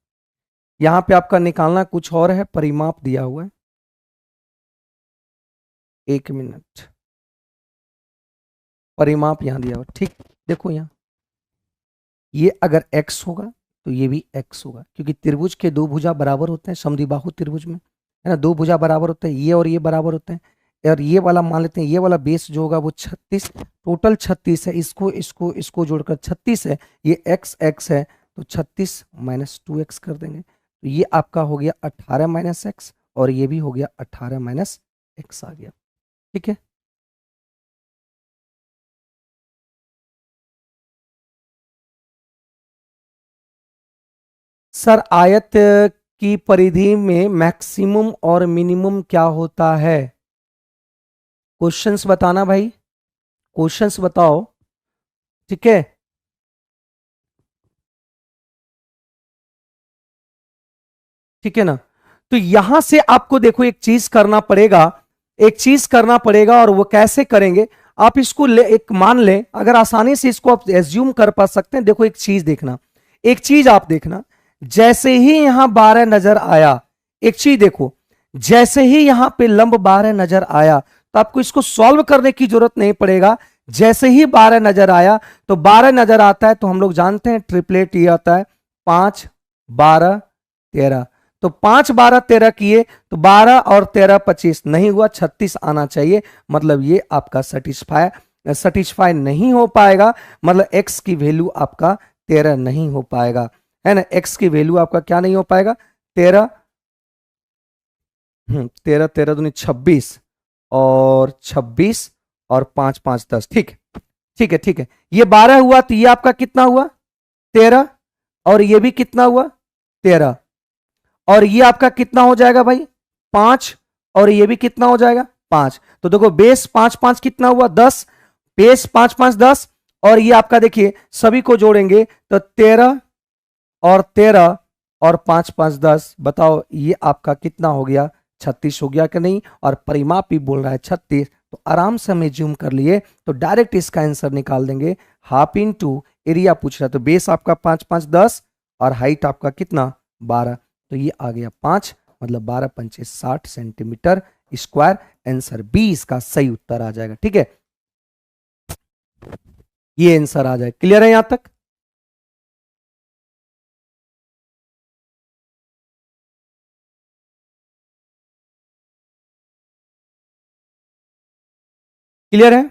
Speaker 1: यहां पे आपका निकालना कुछ और है, परिमाप दिया हुआ है। एक मिनट, परिमाप यहां दिया हुआ। ठीक, देखो यहां ये अगर x होगा तो ये भी x होगा, क्योंकि त्रिभुज के दो भुजा बराबर होते हैं समद्विबाहु त्रिभुज में, है ना। दो भुजा बराबर होते हैं, ये और ये बराबर होते हैं। और ये वाला मान लेते हैं, ये वाला बेस जो होगा वो 36, टोटल 36 है। इसको इसको इसको जोड़कर 36 है। ये x x है, तो 36 माइनस 2x कर देंगे, तो ये आपका हो गया 18 माइनस एक्स, और ये भी हो गया 18 माइनस एक्स आ गया। ठीक है, सर आयत की परिधि में मैक्सिमम और मिनिमम क्या होता है। क्वेश्चंस बताना भाई, क्वेश्चंस बताओ। ठीक है, ठीक है ना। तो यहां से आपको देखो एक चीज करना पड़ेगा, एक चीज करना पड़ेगा। और वो कैसे करेंगे, आप इसको ले, एक मान ले, अगर आसानी से इसको आप एज्यूम कर पा सकते हैं। देखो एक चीज देखना, एक चीज आप देखना, जैसे ही यहां 12 नजर आया, एक चीज देखो, जैसे ही यहां पे लंब 12 नजर आया, तो आपको इसको सॉल्व करने की जरूरत नहीं पड़ेगा। जैसे ही 12 नजर आया, तो 12 नजर आता है तो हम लोग जानते हैं ट्रिपलेट ये आता है 5 12 13। तो 5 12 13 किए तो 12 और 13 25 नहीं हुआ, 36 आना चाहिए। मतलब ये आपका सेटिस्फाई नहीं हो पाएगा। मतलब x की वैल्यू आपका 13 नहीं हो पाएगा, है ना। x की वैल्यू आपका क्या नहीं हो पाएगा, 13। 13 13 दूनी 26, और 26 और 5 5 10। ठीक है, ठीक है, ठीक है। ये 12 हुआ तो ये आपका कितना हुआ, 13, और ये भी कितना हुआ, 13, और ये आपका कितना हो जाएगा भाई, 5, और ये भी कितना हो जाएगा, 5। तो देखो बेस 5 5 कितना हुआ, 10। बेस 5 5 10, और ये आपका देखिए सभी को जोड़ेंगे तो 13 और 13 और 5 5 10। बताओ ये आपका कितना हो गया, 36 हो गया कि नहीं। और परिमाप भी बोल रहा है 36, तो आराम से हमें जूम कर लिए तो डायरेक्ट इसका आंसर निकाल देंगे। हाफ इंटू एरिया पूछ रहा है, तो बेस आपका 5 5 10 और हाइट आपका कितना, 12। तो ये आ गया 5, मतलब 12 पंचे 60 सेंटीमीटर स्क्वायर। आंसर बी इसका सही उत्तर आ जाएगा। ठीक है, ये आंसर आ जाए। क्लियर है यहां तक। क्लियर है,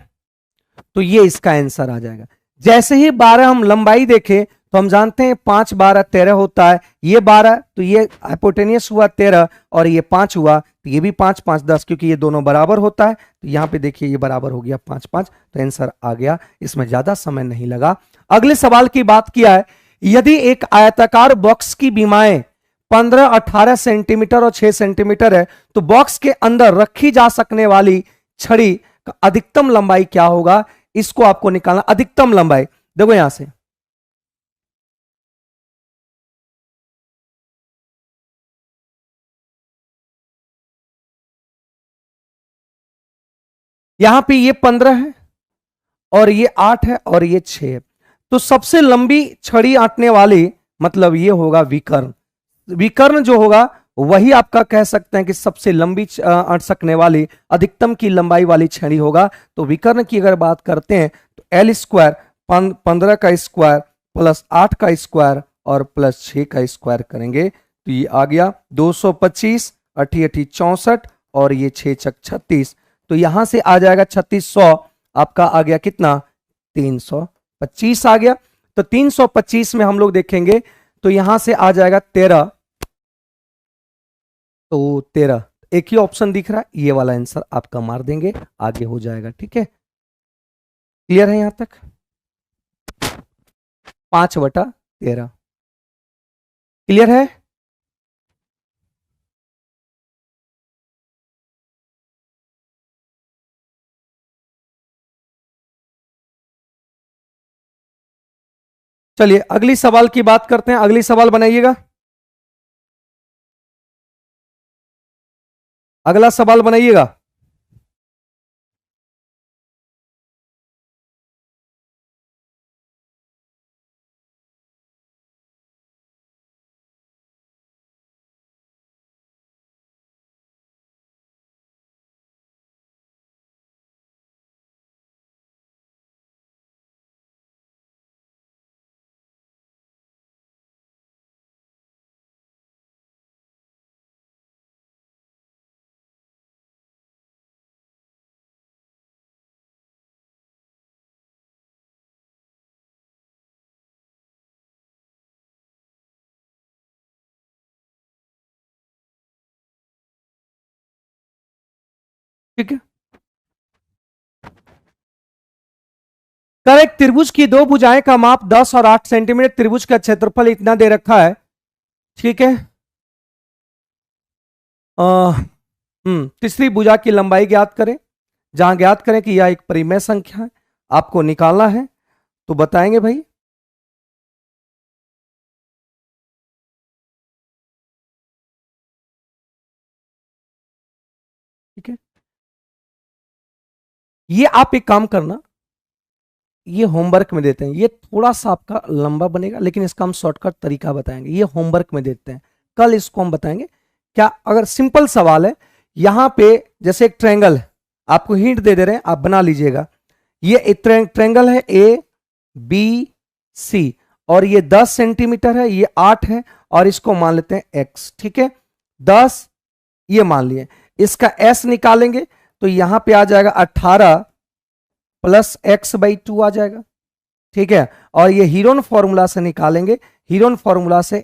Speaker 1: तो ये इसका आंसर आ जाएगा। जैसे ही 12 हम लंबाई देखें तो हम जानते हैं 5 12 13 होता है, ये 12 तो ये हाइपोटेनियस हुआ 13 और ये 5 हुआ तो ये भी 5 5 10, क्योंकि ये दोनों बराबर होता है तो यहाँ पे देखिए ये बराबर हो गया 5 5, तो आंसर आ गया, इसमें ज्यादा समय नहीं लगा। अगले सवाल की बात किया है, यदि एक आयताकार बॉक्स की बीमाएं 15 18 सेंटीमीटर और 6 सेंटीमीटर है तो बॉक्स के अंदर रखी जा सकने वाली छड़ी का अधिकतम लंबाई क्या होगा, इसको आपको निकालना। अधिकतम लंबाई देखो यहां से, यहां पे ये 15 है और ये 8 है और ये 6 है, तो सबसे लंबी छड़ी आंटने वाली मतलब ये होगा विकर्ण। विकर्ण जो होगा वही आपका कह सकते हैं कि सबसे लंबी आंट सकने वाली अधिकतम की लंबाई वाली छड़ी होगा। तो विकर्ण की अगर बात करते हैं तो एल स्क्वायर 15 का स्क्वायर प्लस 8 का स्क्वायर और प्लस 6 का स्क्वायर करेंगे तो ये आ गया 225, 8 8 64 और ये 6 छक 36, तो यहां से आ जाएगा 3600, आपका आ गया कितना 325 आ गया। तो 325 में हम लोग देखेंगे तो यहां से आ जाएगा 13, तो 13 एक ही ऑप्शन दिख रहा है, ये वाला आंसर आपका मार देंगे, आगे हो जाएगा। ठीक है, क्लियर है यहां तक? 5/13 क्लियर है? चलिए अगली सवाल की बात करते हैं, अगली सवाल बनाइएगा, अगला सवाल बनाइएगा। ठीक है, करेक्ट। त्रिभुज की दो भुजाएं का माप 10 और 8 सेंटीमीटर, त्रिभुज का क्षेत्रफल इतना दे रखा है। ठीक है, तीसरी भुजा की लंबाई ज्ञात करें, जहां ज्ञात करें कि यह एक परिमेय संख्या है, आपको निकालना है तो बताएंगे भाई। ठीक है, ये आप एक काम करना, ये होमवर्क में देते हैं, ये थोड़ा सा आपका लंबा बनेगा लेकिन इसका हम शॉर्टकट तरीका बताएंगे, ये होमवर्क में देते हैं, कल इसको हम बताएंगे। क्या अगर सिंपल सवाल है, यहां पे जैसे एक ट्रायंगल है, आपको हिंट दे दे रहे हैं, आप बना लीजिएगा। ये एक ट्रायंगल है ए बी सी और ये 10 सेंटीमीटर है, ये 8 है और इसको मान लेते हैं x। ठीक है, 10 ये मान लिए, इसका s निकालेंगे तो यहां पे आ जाएगा 18 प्लस x/2 आ जाएगा। ठीक है, और ये हीरोन फॉर्मूला से निकालेंगे, हीरोन फॉर्मूला से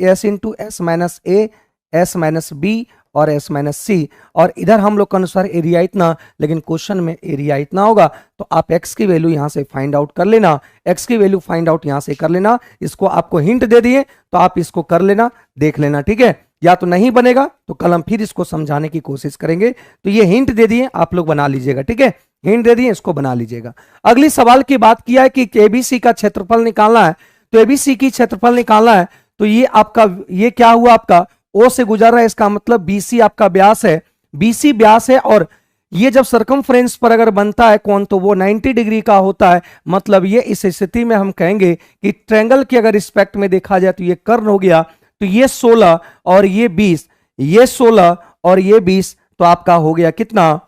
Speaker 1: s इंटू एस माइनस ए, एस माइनस बी और एस माइनस सी, और इधर हम लोग के अनुसार एरिया इतना, लेकिन क्वेश्चन में एरिया इतना होगा तो आप x की वैल्यू यहां से फाइंड आउट कर लेना, x की वैल्यू फाइंड आउट यहां से कर लेना। इसको आपको हिंट दे दिए तो आप इसको कर लेना, देख लेना। ठीक है, या तो नहीं बनेगा तो कल हम फिर इसको समझाने की कोशिश करेंगे। तो ये हिंट दे दिए, आप लोग बना लीजिएगा। ठीक है, हिंट दे दिए, इसको बना लीजिएगा। अगली सवाल की बात किया है कि एबीसी का क्षेत्रफल निकालना है, तो एबीसी की क्षेत्रफल निकालना है तो ये आपका, ये क्या हुआ आपका ओ से गुजर रहा है, इसका मतलब बीसी आपका व्यास है, बीसी व्यास है, और ये जब सरकमफ्रेंस पर अगर बनता है कोण तो वो 90 डिग्री का होता है। मतलब ये इस स्थिति में हम कहेंगे कि ट्रायंगल की अगर रिस्पेक्ट में देखा जाए तो ये कर्ण हो गया, तो ये 16 और ये 20, ये 16 और ये 20, तो आपका हो गया कितना,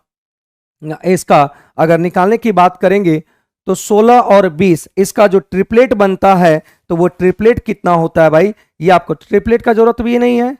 Speaker 1: इसका अगर निकालने की बात करेंगे तो 16 और 20, इसका जो ट्रिपलेट बनता है तो वो ट्रिपलेट कितना होता है भाई। ये आपको ट्रिपलेट का जरूरत भी नहीं है,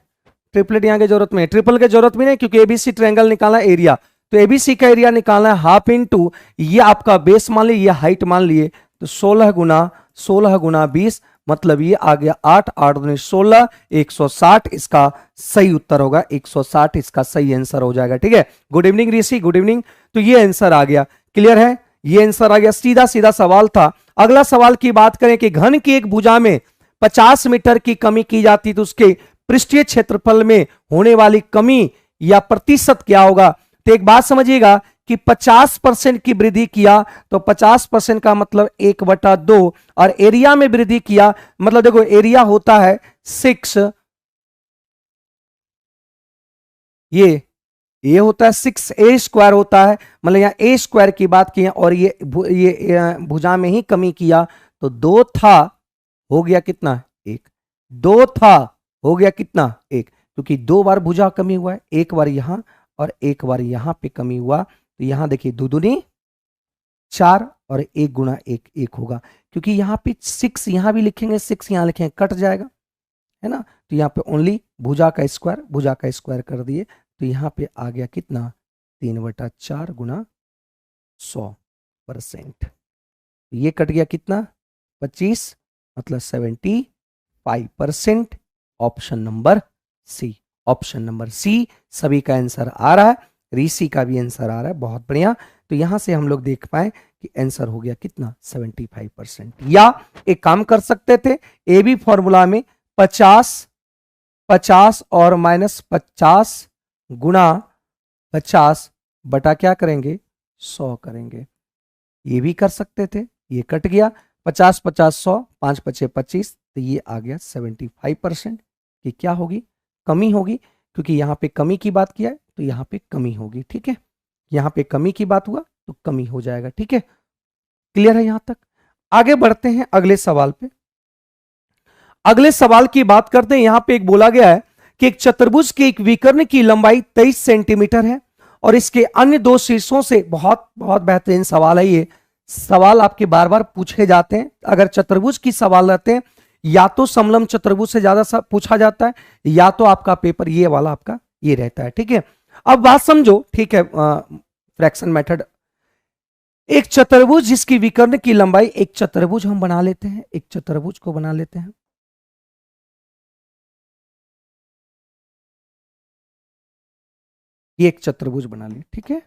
Speaker 1: ट्रिपलेट यहाँ की जरूरत में है, ट्रिपल की जरूरत भी नहीं, क्योंकि एबीसी ट्रायंगल निकालना एरिया, तो एबीसी का एरिया निकालना है हाफ इंटू ये आपका बेस मान लिए, ये हाइट मान लिए, तो 16 गुना 20 मतलब ये आ गया 8, 8 दूनी 16, 160 इसका सही उत्तर होगा, 160 इसका सही आंसर हो जाएगा। ठीक है, गुड इवनिंग ऋषि, गुड इवनिंग। तो ये आंसर आ गया, क्लियर है, ये आंसर आ गया, सीधा सीधा सवाल था। अगला सवाल की बात करें कि घन की एक भुजा में 50 मीटर की कमी की जाती तो उसके पृष्ठीय क्षेत्रफल में होने वाली कमी या प्रतिशत क्या होगा। तो एक बात समझिएगा कि 50% की वृद्धि किया तो 50% का मतलब 1/2, और एरिया में वृद्धि किया मतलब देखो एरिया होता है 6, ये होता है 6a² होता है, मतलब यहाँ a² की बात की है, और ये भुजा में ही कमी किया तो 2 था, हो गया कितना 1, 2 था हो गया कितना 1, क्योंकि 2 बार भुजा कमी हुआ है, एक बार यहां और एक बार यहां पे कमी हुआ। तो यहां देखिए 2 दूनी 4 और 1 गुना 1 1 होगा, क्योंकि यहां पे 6 यहां भी लिखेंगे, 6 यहां लिखेंगे, कट जाएगा, है ना। तो यहाँ पे ओनली भुजा का स्क्वायर कर दिए, तो यहाँ पे आ गया कितना 3/4 गुना 100%। ये कट गया कितना 25, मतलब 75%। Option number C, option number C सभी का आंसर आ रहा है, ऋषि का भी आंसर आ रहा है, बहुत बढ़िया। तो यहां से हम लोग देख पाए कि आंसर हो गया कितना 75%। या एक काम कर सकते थे, ए बी फॉर्मूला में 50 और -50 गुना 50 बटा क्या करेंगे 100 करेंगे, ये भी कर सकते थे। ये कट गया 50 50 100, 5 5 25, तो ये आ गया 75% कि क्या होगी कमी होगी, क्योंकि यहां पे कमी की बात किया है तो यहां पे कमी होगी। ठीक है, यहां पे कमी की बात हुआ तो कमी हो जाएगा। ठीक है, क्लियर है यहां तक। आगे बढ़ते हैं अगले सवाल पे। अगले सवाल की बात करते हैं, यहां पे एक बोला गया है कि एक चतुर्भुज के एक विकर्ण की लंबाई 23 सेंटीमीटर है और इसके अन्य 2 शीर्षों से, बहुत बहुत बेहतरीन सवाल है ये, सवाल आपके बार बार पूछे जाते हैं अगर चतुर्भुज की सवाल रहते हैं, या तो समलंब चतुर्भुज से ज्यादा पूछा जाता है, या तो आपका पेपर ये वाला आपका ये रहता है। ठीक है, अब बात समझो, ठीक है, फ्रैक्शन मेथड। एक चतुर्भुज जिसकी विकर्ण की लंबाई, एक चतुर्भुज हम बना लेते हैं, एक चतुर्भुज को बना लेते हैं, ये एक चतुर्भुज बना लिया। ठीक है,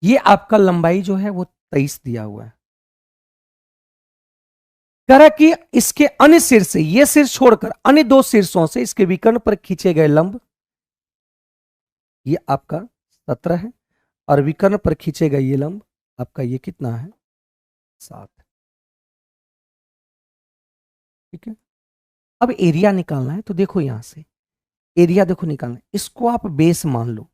Speaker 1: ये आपका लंबाई जो है वो 23 दिया हुआ है। कह रहा कि इसके अन्य शीर्ष से, ये शीर्ष छोड़कर अन्य 2 शीर्षों से इसके विकर्ण पर खींचे गए लंब, ये आपका 17 है, और विकर्ण पर खींचे गए ये लंब आपका ये कितना है 7। ठीक है, अब एरिया निकालना है, तो देखो यहां से एरिया देखो निकालना है, इसको आप बेस मान लो।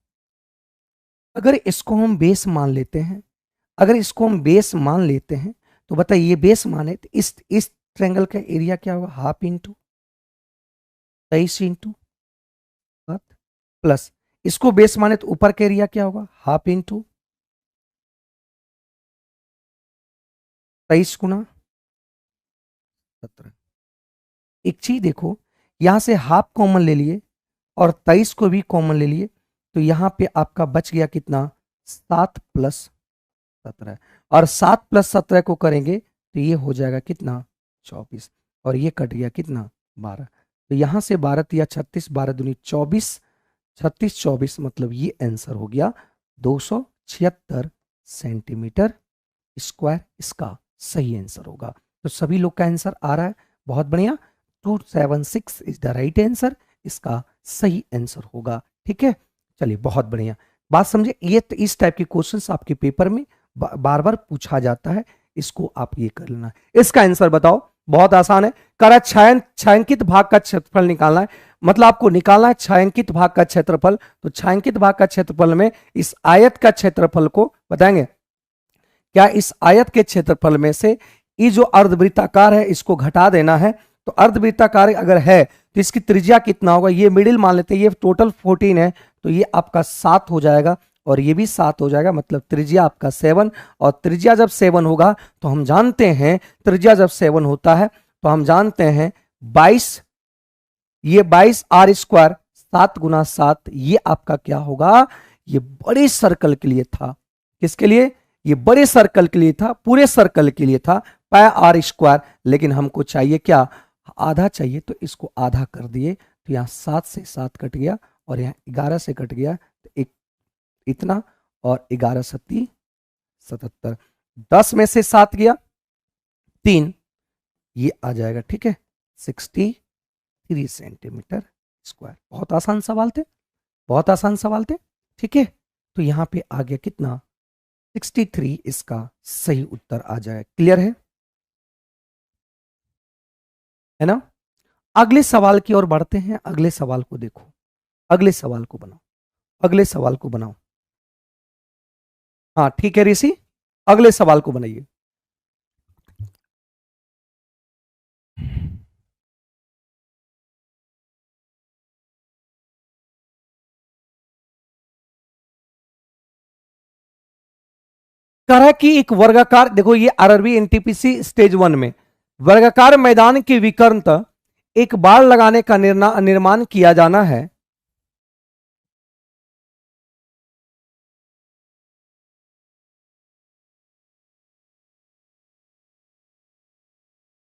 Speaker 1: अगर इसको हम बेस मान लेते हैं, अगर इसको हम बेस मान लेते हैं तो बताइए ये बेस माने तो इस ट्रायंगल का एरिया क्या होगा, हाफ इंटू 23 इंटू प्लस, इसको बेस माने तो ऊपर का एरिया क्या होगा, हाफ इंटू 23 गुना 17। एक चीज देखो, यहां से हाफ कॉमन ले लिए और 23 को भी कॉमन ले लिए, तो यहां पे आपका बच गया कितना 7 + 17, और 7 + 17 को करेंगे तो ये हो जाएगा कितना 24, और ये कट गया कितना 12। तो यहां से 12 या 36, 12 दूनी 24, 36 24 मतलब ये आंसर हो गया 276 सेंटीमीटर स्क्वायर, इसका सही आंसर होगा। तो सभी लोग का आंसर आ रहा है, बहुत बढ़िया, 276 इज द राइट आंसर, इसका सही आंसर होगा। ठीक है, चलिए बहुत बढ़िया बात समझे। ये इस टाइप के क्वेश्चंस आपके पेपर में बार बार पूछा जाता है, इसको आप ये कर लेना। इसका आंसर बताओ, बहुत आसान है, करा छायांकित भाग का क्षेत्रफल निकालना है, मतलब आपको निकालना है छायांकित भाग का क्षेत्रफल। तो छायांकित भाग का क्षेत्रफल में इस आयत का क्षेत्रफल को बताएंगे, क्या इस आयत के क्षेत्रफल में से ये जो अर्धवृत्ताकार है इसको घटा देना है। तो अर्धवृत्ताकार अगर है तो इसकी त्रिज्या कितना होगा, ये मिडिल मान लेते हैं, ये टोटल 14 है, तो ये आपका 7 हो जाएगा और ये भी 7 हो जाएगा, मतलब त्रिज्या आपका 7। और त्रिज्या जब 7 होगा तो हम जानते हैं, त्रिज्या जब 7 होता है तो हम जानते हैं 22, ये 22 r², 7 × 7, ये आपका क्या होगा, ये बड़े सर्कल के लिए था। किसके लिए? ये बड़े सर्कल के लिए था, पूरे सर्कल के लिए था पाई आर स्क्वायर। लेकिन हमको चाहिए क्या? आधा चाहिए, तो इसको आधा कर दिए, तो यहाँ 7 से 7 कट गया और यहाँ 11 से कट गया, तो एक इतना और 11 सत्ती 77, 10 में से 7 गया 3, ये आ जाएगा, ठीक है, 63 सेंटीमीटर स्क्वायर। बहुत आसान सवाल थे, बहुत आसान सवाल थे, ठीक है। तो यहां पे आ गया कितना? 63 इसका सही उत्तर आ जाएगा। क्लियर है ना? अगले सवाल की ओर बढ़ते हैं। अगले सवाल को देखो, अगले सवाल को बनाओ, अगले सवाल को बनाओ। हाँ ठीक है ऋषि, अगले सवाल को बनाइए। कह रहा है कि एक वर्गाकार, देखो ये आरआरबी एनटीपीसी स्टेज 1 में वर्गाकार मैदान के विकर्ण एक बाड़ लगाने का निर्माण किया जाना है।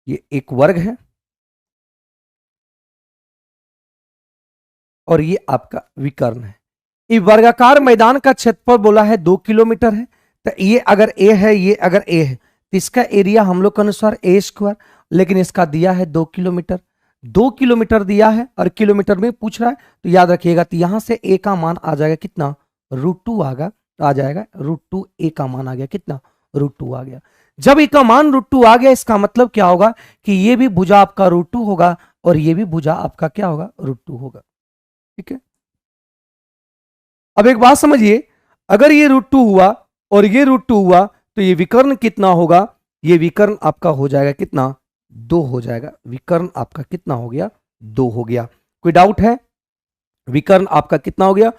Speaker 1: ये एक वर्ग है और ये आपका विकर्ण है। ये वर्गाकार मैदान का क्षेत्रफल बोला है 2 किलोमीटर है। तो ये अगर ए है, ये अगर ए है, तो इसका एरिया हम लोग के अनुसार ए स्क्वायर, लेकिन इसका दिया है 2 किलोमीटर। 2 किलोमीटर दिया है और किलोमीटर में पूछ रहा है, तो याद रखिएगा, तो यहां से ए का मान आ जाएगा कितना? √2 आ जाएगा। √2 ए का मान आ गया कितना? √2 आ गया। जब ए का मान √2 आ गया, इसका मतलब क्या होगा कि ये भी भुजा आपका √2 होगा और ये भी भुजा आपका क्या होगा? √2 होगा। ठीक है, अब एक बात समझिए, अगर ये √2 हुआ और ये √2 हुआ, तो ये विकर्ण कितना होगा? ये विकर्ण आपका हो जाएगा कितना? 2 हो जाएगा। विकर्ण आपका कितना हो गया? 2 हो गया। कोई डाउट है? विकर्ण आपका कितना हो गया?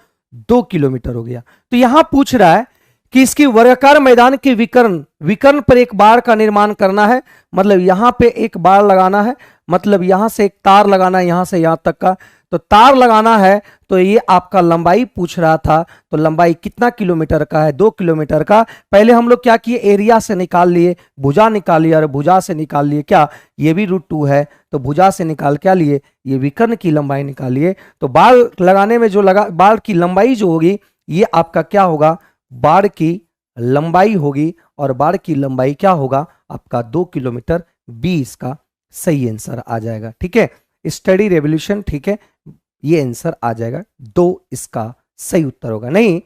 Speaker 1: 2 किलोमीटर हो गया। तो यहां पूछ रहा है कि इसकी वर्गाकार मैदान के विकर्ण पर एक बाड़ का निर्माण करना है, मतलब यहां पे एक बाड़ लगाना है, मतलब यहां से एक तार लगाना है, यहां से यहां तक का, तो तार लगाना है। तो ये आपका लंबाई पूछ रहा था, तो लंबाई कितना किलोमीटर का है? 2 किलोमीटर का। पहले हम लोग क्या किए? एरिया से निकाल लिए, भुजा निकाल लिया, और भुजा से निकाल लिए क्या? ये भी √2 है, तो भुजा से निकाल क्या लिए? ये विकर्ण की लंबाई निकालिए। तो बाड़ लगाने में जो बाड़ की लंबाई जो होगी, ये आपका क्या होगा? बाड़ की लंबाई होगी, और बाड़ की लंबाई क्या होगा? आपका 2 किलोमीटर। 20 का सही आंसर आ जाएगा। ठीक है, स्टडी रेवोल्यूशन, ठीक है, ये आंसर आ जाएगा। 2 इसका सही उत्तर होगा। नहीं,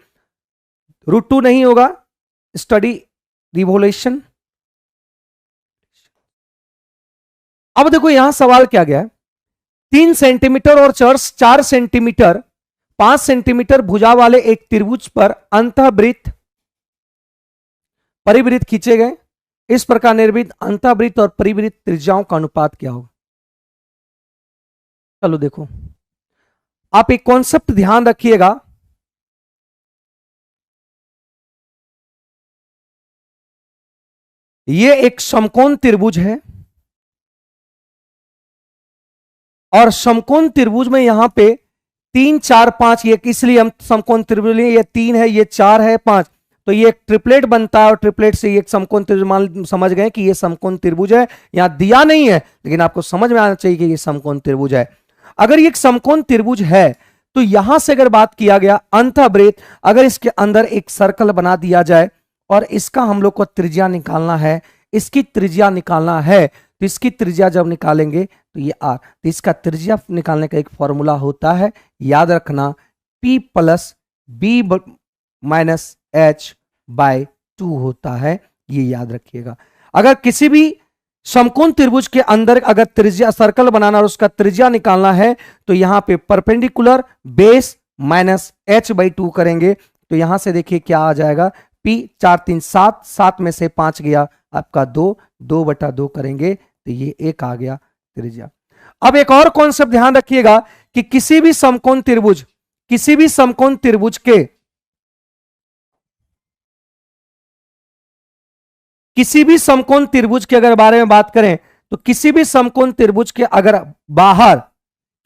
Speaker 1: √2 नहीं होगा, स्टडी रिवोल्यूशन। अब देखो यहां सवाल क्या गया है, 3 सेंटीमीटर और 4 सेंटीमीटर 5 सेंटीमीटर भुजा वाले एक त्रिभुज पर अंतःवृत्त परिवृत्त खींचे गए। इस प्रकार निर्मित अंतःवृत्त और परिवृत्त त्रिज्याओं का अनुपात क्या होगा? चलो देखो, आप एक कॉन्सेप्ट ध्यान रखिएगा, ये एक समकोण त्रिभुज है और समकोण त्रिभुज में यहां पे 3 4 5, ये इसलिए हम समकोण त्रिभुज लिए, ये 3 है, ये 4 है, 5, तो ये एक ट्रिपलेट बनता है और ट्रिपलेट से ये एक समकोण त्रिभुज मान समझ गए कि ये समकोण त्रिभुज है। यहां दिया नहीं है, लेकिन आपको समझ में आना चाहिए कि ये समकोण त्रिभुज है। अगर ये एक समकोण त्रिभुज है, तो यहां से अगर बात किया गया अंतःवृत्त, अगर इसके अंदर एक सर्कल बना दिया जाए और इसका हम लोग को त्रिज्या निकालना है, इसकी त्रिज्या निकालना है, तो इसकी त्रिज्या जब निकालेंगे तो ये आर, तो इसका त्रिज्या निकालने का एक फॉर्मूला होता है, याद रखना, P + B - H/2 होता है, ये याद रखिएगा। अगर किसी भी समकोण त्रिभुज के अंदर अगर त्रिज्या सर्कल बनाना और उसका त्रिज्या निकालना है, तो यहां पे परपेंडिकुलर बेस माइनस H/2 करेंगे, तो यहां से देखिए क्या आ जाएगा, P 4 3 7, 7 में से 5 गया आपका 2, 2/2 करेंगे तो ये 1 आ गया त्रिज्या। अब एक और कॉन्सेप्ट ध्यान रखिएगा कि किसी भी समकोण त्रिभुज के अगर बारे में बात करें, तो किसी भी समकोण त्रिभुज के अगर बाहर,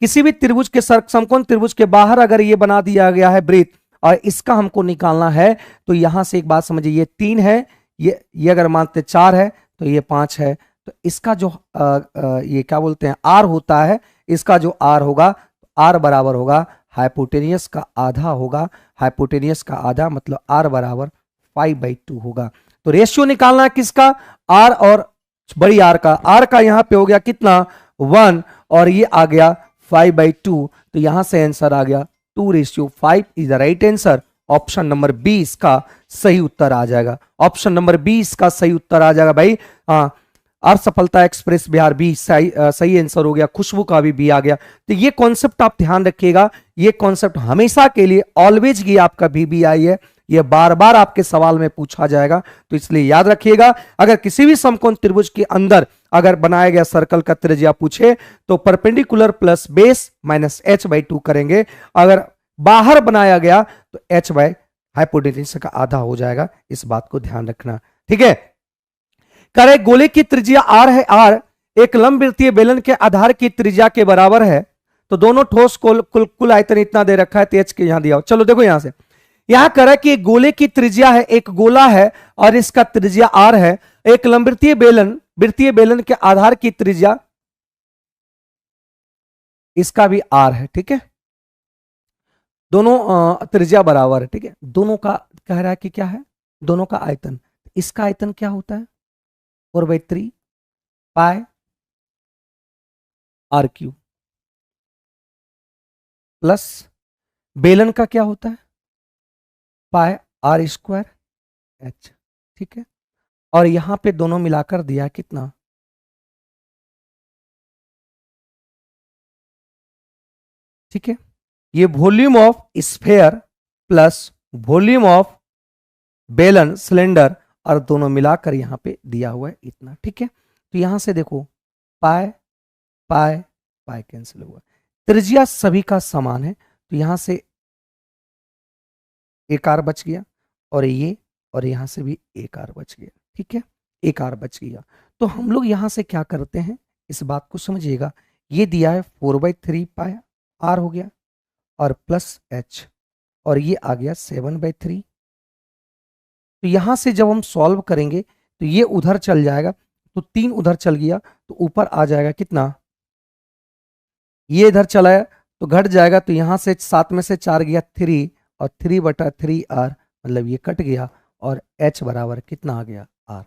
Speaker 1: किसी भी त्रिभुज के समकोण त्रिभुज के बाहर अगर ये बना दिया गया है वृत्त, और इसका हमको निकालना है। तो यहां से एक बात समझिए, ये 3 है, ये अगर मानते 4 है तो ये 5 है। तो इसका जो ये क्या बोलते हैं आर होता है, इसका जो आर होगा, आर बराबर होगा हाइपोटेनियस का आधा होगा। हाइपोटेनियस का आधा मतलब आर बराबर 5/2 होगा। तो रेशियो निकालना है किसका, आर और बड़ी आर का। आर का यहां पे हो गया कितना 1 और ये आ गया 5/2। तो यहां से आंसर आ गया 2:5 is the right answer. Option number 20 का सही उत्तर आ जाएगा। ऑप्शन नंबर 20 का सही उत्तर आ जाएगा भाई। हाँ, और सफलता एक्सप्रेस बिहार बी सही आंसर हो गया। खुशबू का भी बी आ गया। तो ये कॉन्सेप्ट आप ध्यान रखिएगा, ये कॉन्सेप्ट हमेशा के लिए ऑलवेज ये आपका VBI है, ये बार बार आपके सवाल में पूछा जाएगा। तो इसलिए याद रखिएगा, अगर किसी भी समकोण त्रिभुज के अंदर अगर बनाया गया सर्कल का त्रिज्या पूछे तो perpendicular plus base minus h/2 करेंगे। अगर बाहर बनाया गया तो h बाय हाइपोटेन्यूज का आधा हो जाएगा। इस बात को ध्यान रखना, ठीक है। करे गोले की त्रिज्या r है, r एक लंबवृत्तीय बेलन के आधार की त्रिज्या के बराबर है। तो दोनों ठोस कुल आयतन इतना दे रखा है, तो h के यहां दिया। चलो देखो यहां से, यहां करा कि एक गोले की त्रिज्या है, एक गोला है और इसका त्रिज्या r है। एक लंबवृत्तीय बेलन के आधार की त्रिज्या इसका भी r है, ठीक है। दोनों त्रिज्या बराबर है, ठीक है। दोनों का कह रहा है कि क्या है, दोनों का आयतन। इसका आयतन क्या होता है 4/3 पाई r³ प्लस बेलन का क्या होता है पाई r² h, ठीक है। और यहां पे दोनों मिलाकर दिया कितना, ठीक है। ये volume of sphere plus volume of बेलन सिलेंडर और दोनों मिलाकर यहां पे दिया हुआ है इतना, ठीक है। तो यहां से देखो पाई पाई पाई कैंसिल हुआ, त्रिज्या सभी का समान है। तो यहां से एक आर बच गया और ये, और यहां से भी एक आर बच गया, ठीक है। एक आर बच गया। तो हम लोग यहां से क्या करते हैं, इस बात को समझिएगा। ये दिया है 4/3 पाई आर हो गया और प्लस h, और ये आ गया 7/3। तो यहां से जब हम सॉल्व करेंगे तो ये उधर चल जाएगा, तो 3 उधर चल गया तो ऊपर आ जाएगा कितना, ये इधर चला तो घट जाएगा। तो यहां से 7 में से 4 गया 3 और 3/3r मतलब ये कट गया और h बराबर कितना आ गया r।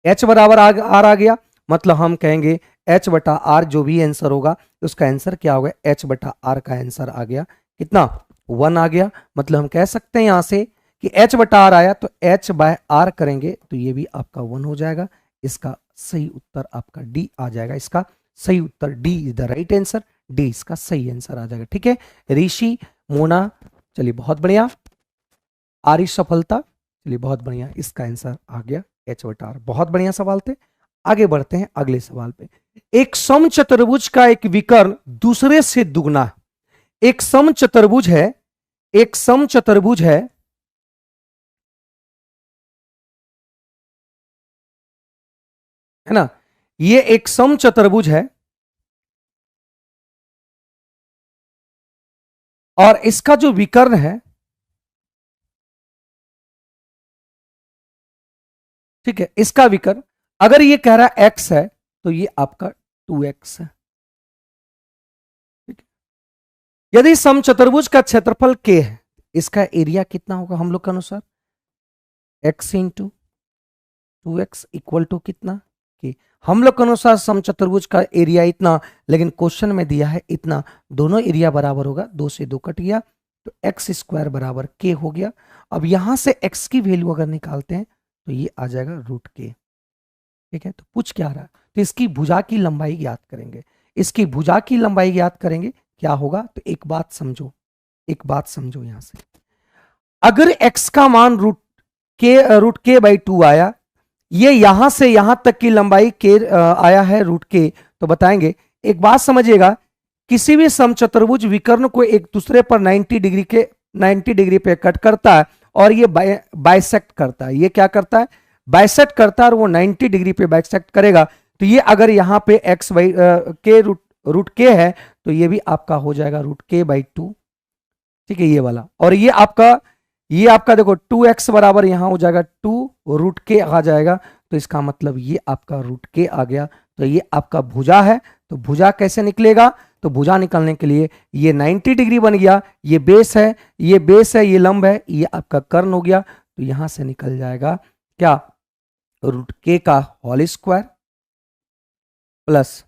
Speaker 1: h बराबर r आ गया, मतलब हम कहेंगे h/r जो भी आंसर होगा उसका आंसर क्या होगा, h/r का आंसर आ गया कितना 1 आ गया। मतलब हम कह सकते हैं यहां से कि h/r आया तो h/r करेंगे तो ये भी आपका 1 हो जाएगा। इसका सही उत्तर आपका डी आ जाएगा। इसका सही उत्तर D is the right answer. D इसका सही आंसर आ जाएगा, ठीक है। ऋषि मोना, चलिए बहुत बढ़िया। आरी सफलता, चलिए बहुत बढ़िया, इसका आंसर आ गया h/r। बहुत बढ़िया सवाल थे। आगे बढ़ते हैं अगले सवाल पे। एक समचतुर्भुज का एक विकर्ण दूसरे से दुगना है। एक समचतुर्भुज है, एक समचतुर्भुज है ना, ये एक समचतुर्भुज है और इसका जो विकर्ण है, ठीक है, इसका विकर्ण अगर ये कह रहा है x है तो ये आपका 2x है, ठीक है। यदि समचतुर्भुज का क्षेत्रफल k है, इसका एरिया कितना होगा हम लोग के अनुसार, x into 2x equal to कितना k। हम लोग के अनुसार समचतुर्भुज का एरिया इतना, लेकिन क्वेश्चन में दिया है इतना। दोनों एरिया बराबर होगा, 2 से 2 कट गया तो x² बराबर k हो गया। अब यहां से x की वैल्यू अगर निकालते हैं तो ये आ जाएगा √k, ठीक है। तो पूछ क्या रहा है, तो इसकी भुजा की लंबाई ज्ञात करेंगे। इसकी भुजा की लंबाई ज्ञात करेंगे, क्या होगा, तो एक बात समझो, एक बात समझो यहां से। अगर x का मान √k/2 आया, ये यहां से यहां तक की लंबाई k आया है √k, तो बताएंगे। एक बात समझिएगा, किसी भी समचतुर्भुज विकर्ण को एक दूसरे पर 90 डिग्री पे कट करता है और ये बाइसेक्ट करता है। ये क्या करता है, बाइसेक्ट करता है और वो 90 डिग्री पे बाइसेक्ट करेगा। तो ये अगर यहाँ पे √k है तो ये भी आपका हो जाएगा √k/2, ठीक है, ये वाला। और ये आपका ये आपका देखो 2x बराबर यहां हो जाएगा 2 √k आ जाएगा, तो इसका मतलब ये आपका √k आ गया। तो ये आपका भुजा है, तो भुजा कैसे निकलेगा, तो भुजा निकलने के लिए ये 90 डिग्री बन गया, ये बेस है, ये बेस है, ये लंब है, ये आपका कर्ण हो गया। तो यहां से निकल जाएगा क्या, √k का होल स्क्वायर प्लस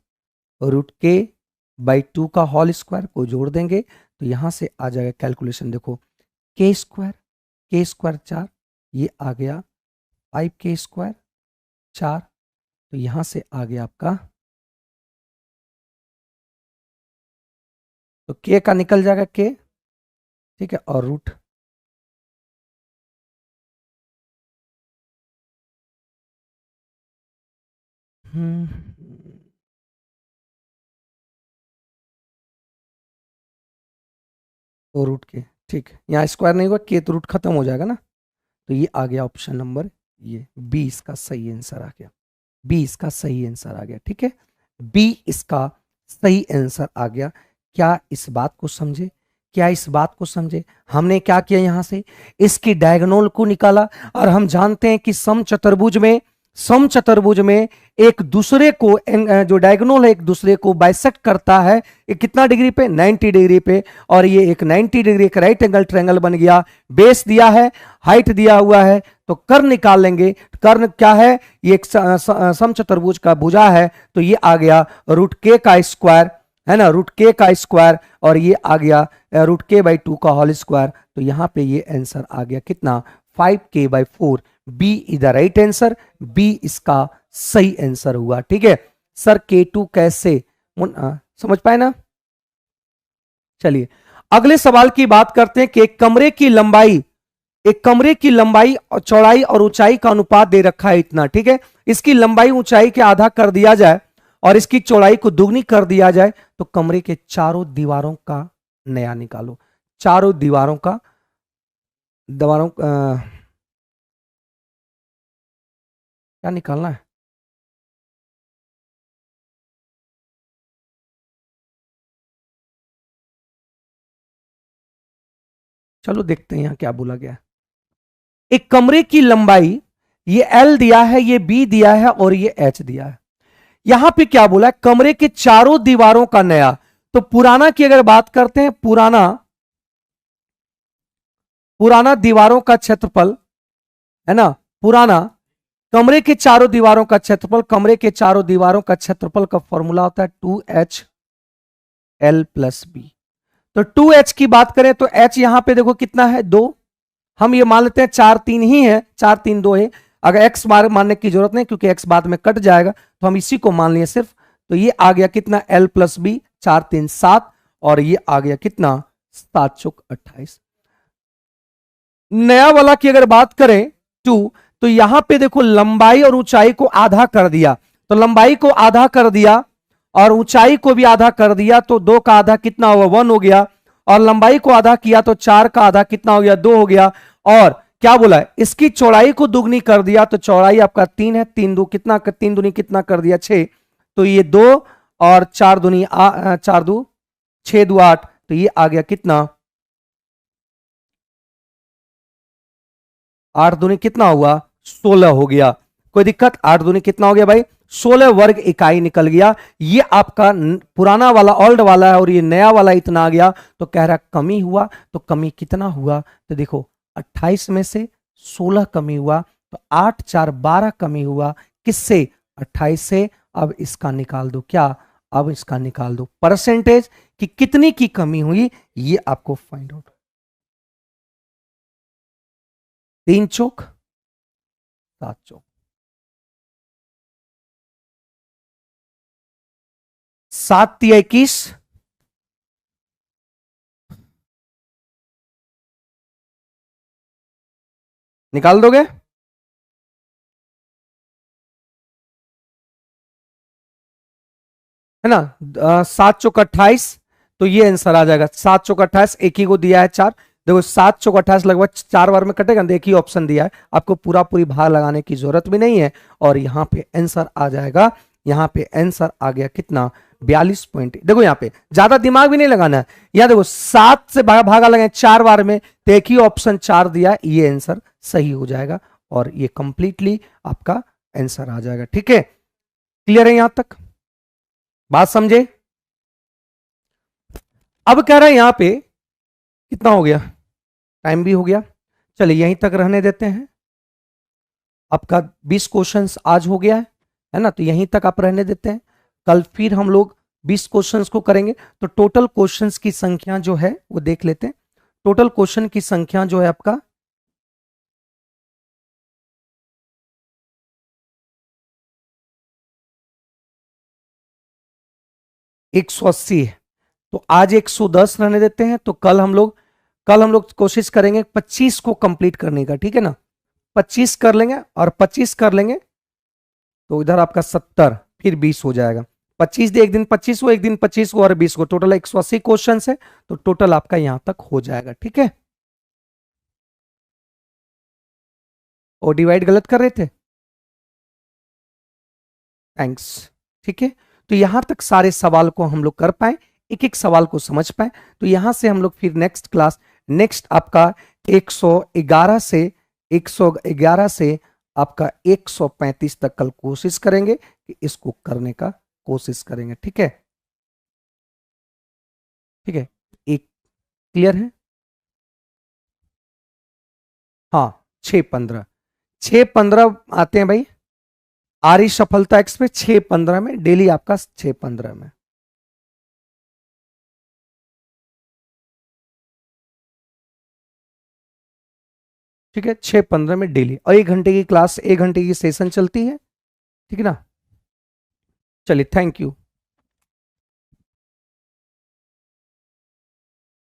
Speaker 1: √k/2 का होल स्क्वायर को जोड़ देंगे, तो यहां से आ जाएगा कैलकुलेशन देखो, k स्क्वायर 4, ये आ गया 5k स्क्वायर 4, तो यहां से आ गया आपका, तो k का निकल जाएगा k, ठीक है, और रूट और रूट के, ठीक है, यहाँ स्क्वायर नहीं हुआ, के तो रूट खत्म हो जाएगा ना। तो ये आ गया ऑप्शन नंबर, ये बी इसका सही आंसर आ गया, बी इसका सही आंसर आ गया, ठीक है, बी इसका सही आंसर आ गया। क्या इस बात को समझे, क्या इस बात को समझे, हमने क्या किया, यहां से इसकी डायगोनल को निकाला, और हम जानते हैं कि समचतुर्भुज में एक दूसरे को, जो डायगोनल है एक दूसरे को बाइसेक्ट करता है, ये कितना डिग्री पे, 90 डिग्री पे, और ये एक 90 डिग्री का राइट एंगल ट्रायंगल बन गया। बेस दिया है, हाइट दिया हुआ है, तो कर्ण निकाल लेंगे। कर्ण क्या है, ये एक समचतुर्भुज का भुजा है, तो ये आ गया √k का स्क्वायर, है ना, √k का स्क्वायर, और ये आ गया √k/2 का होल स्क्वायर। तो यहां पे ये आंसर आ गया कितना, 5k/4। B is the right answer, B इसका सही आंसर हुआ, ठीक है। सर K2 कैसे, समझ पाए ना। चलिए अगले सवाल की बात करते हैं कि एक कमरे की लंबाई और चौड़ाई और ऊंचाई का अनुपात दे रखा है इतना, ठीक है। इसकी लंबाई ऊंचाई के आधा कर दिया जाए और इसकी चौड़ाई को दुगनी कर दिया जाए, तो कमरे के चारों दीवारों का नया निकालो। चारों दीवारों क्या निकालना है, चलो देखते हैं यहां क्या बोला गया। एक कमरे की लंबाई, ये L दिया है, ये B दिया है और ये H दिया है। यहां पे क्या बोला है, कमरे के चारों दीवारों का नया। तो पुराना की अगर बात करते हैं, पुराना दीवारों का क्षेत्रफल, है ना, पुराना कमरे के चारों दीवारों का क्षेत्रफल, कमरे के चारों दीवारों का क्षेत्रफल का फॉर्मूला होता है 2HL + B। तो 2H की बात करें तो H यहां पे देखो कितना है, 2। हम ये मान लेते हैं 4 3 ही है, 4 3 2 है। अगर x मानने की जरूरत नहीं, क्योंकि x बाद में कट जाएगा, तो हम इसी को मान लिए सिर्फ। तो ये आ गया कितना, L + B, 4 3 7, और ये आ गया कितना, 7 चौक 28। नया वाला की अगर बात करें 2, तो यहां पे देखो लंबाई और ऊंचाई को आधा कर दिया, तो लंबाई को आधा कर दिया और ऊंचाई को भी आधा कर दिया, तो 2 का आधा कितना हुआ, 1 हो गया। और लंबाई को आधा किया तो 4 का आधा कितना हो गया, 2 हो गया। और क्या बोला है, इसकी चौड़ाई को दुगनी कर दिया, तो चौड़ाई आपका 3 है, 3 दूनी कितना कर दिया, 6। तो ये 2 और 4 दूनी 4 2 6 2 8, तो ये आ गया कितना, 8 दूनी कितना हुआ, 16 हो गया। कोई दिक्कत, 8 दूनी कितना हो गया भाई, 16 वर्ग इकाई निकल गया। ये आपका पुराना वाला ओल्ड वाला है और ये नया वाला इतना आ गया। तो कह रहा कमी हुआ, तो कमी कितना हुआ, तो देखो 28 में से 16 कमी हुआ, तो 8 4 12 कमी हुआ, किससे, 28 से। अब इसका निकाल दो क्या, अब इसका निकाल दो परसेंटेज कि कितनी की कमी हुई, ये आपको फाइंड आउट। 3 चौक 7 चौक 7 × 21, निकाल दोगे, है ना, 7 चौक 28, तो ये आंसर आ जाएगा। 7 चौक 28, एक ही को दिया है 4, देखो 7 चौक 28 लगभग 4 बार में कटेगा, देखिए ऑप्शन दिया है, आपको पूरा पूरी भाग लगाने की जरूरत भी नहीं है, और यहां पे आंसर आ जाएगा यहाँ पे आंसर आ गया कितना 42 पॉइंट। देखो यहाँ पे ज्यादा दिमाग भी नहीं लगाना है, यहाँ देखो 7 से भागा लगे 4 बार में, तो एक ही ऑप्शन 4 दिया, ये आंसर सही हो जाएगा और ये कंप्लीटली आपका आंसर आ जाएगा। ठीक है, क्लियर है यहां तक, बात समझे? अब कह रहा है यहां पे कितना हो गया, टाइम भी हो गया, चलिए यहीं तक रहने देते हैं। आपका 20 क्वेश्चंस आज हो गया है ना, तो यहीं तक आप रहने देते हैं। कल फिर हम लोग 20 क्वेश्चंस को करेंगे। तो टोटल क्वेश्चंस की संख्या जो है वो देख लेते हैं। टोटल क्वेश्चन की संख्या जो है आपका 180 है, तो आज 110 रहने देते हैं। तो कल हम लोग कोशिश करेंगे 25 को कंप्लीट करने का, ठीक है ना, 25 कर लेंगे और 25 कर लेंगे तो इधर आपका 70, फिर 20 हो जाएगा। 25 दे एक दिन 25 को, एक दिन 25 को और 20 को, टोटल 180 क्वेश्चन है, तो टोटल आपका यहां तक हो जाएगा। ठीक है, और डिवाइड गलत कर रहे थे, थैंक्स। ठीक है, तो यहां तक सारे सवाल को हम लोग कर पाए, एक एक सवाल को समझ पाए। तो यहां से हम लोग फिर नेक्स्ट आपका 111 से आपका 135 तक कल कोशिश करेंगे कि इसको करने का कोशिश करेंगे। ठीक है, ठीक है, एक क्लियर है? हाँ, 6:15 आते हैं भाई, आ रही सफलता एक्सप्रेस 6:15 में, डेली आपका 6:15 में। ठीक है, 6:15 में डेली, और 1 घंटे की क्लास, 1 घंटे की सेशन चलती है। ठीक है ना, चलिए थैंक यू।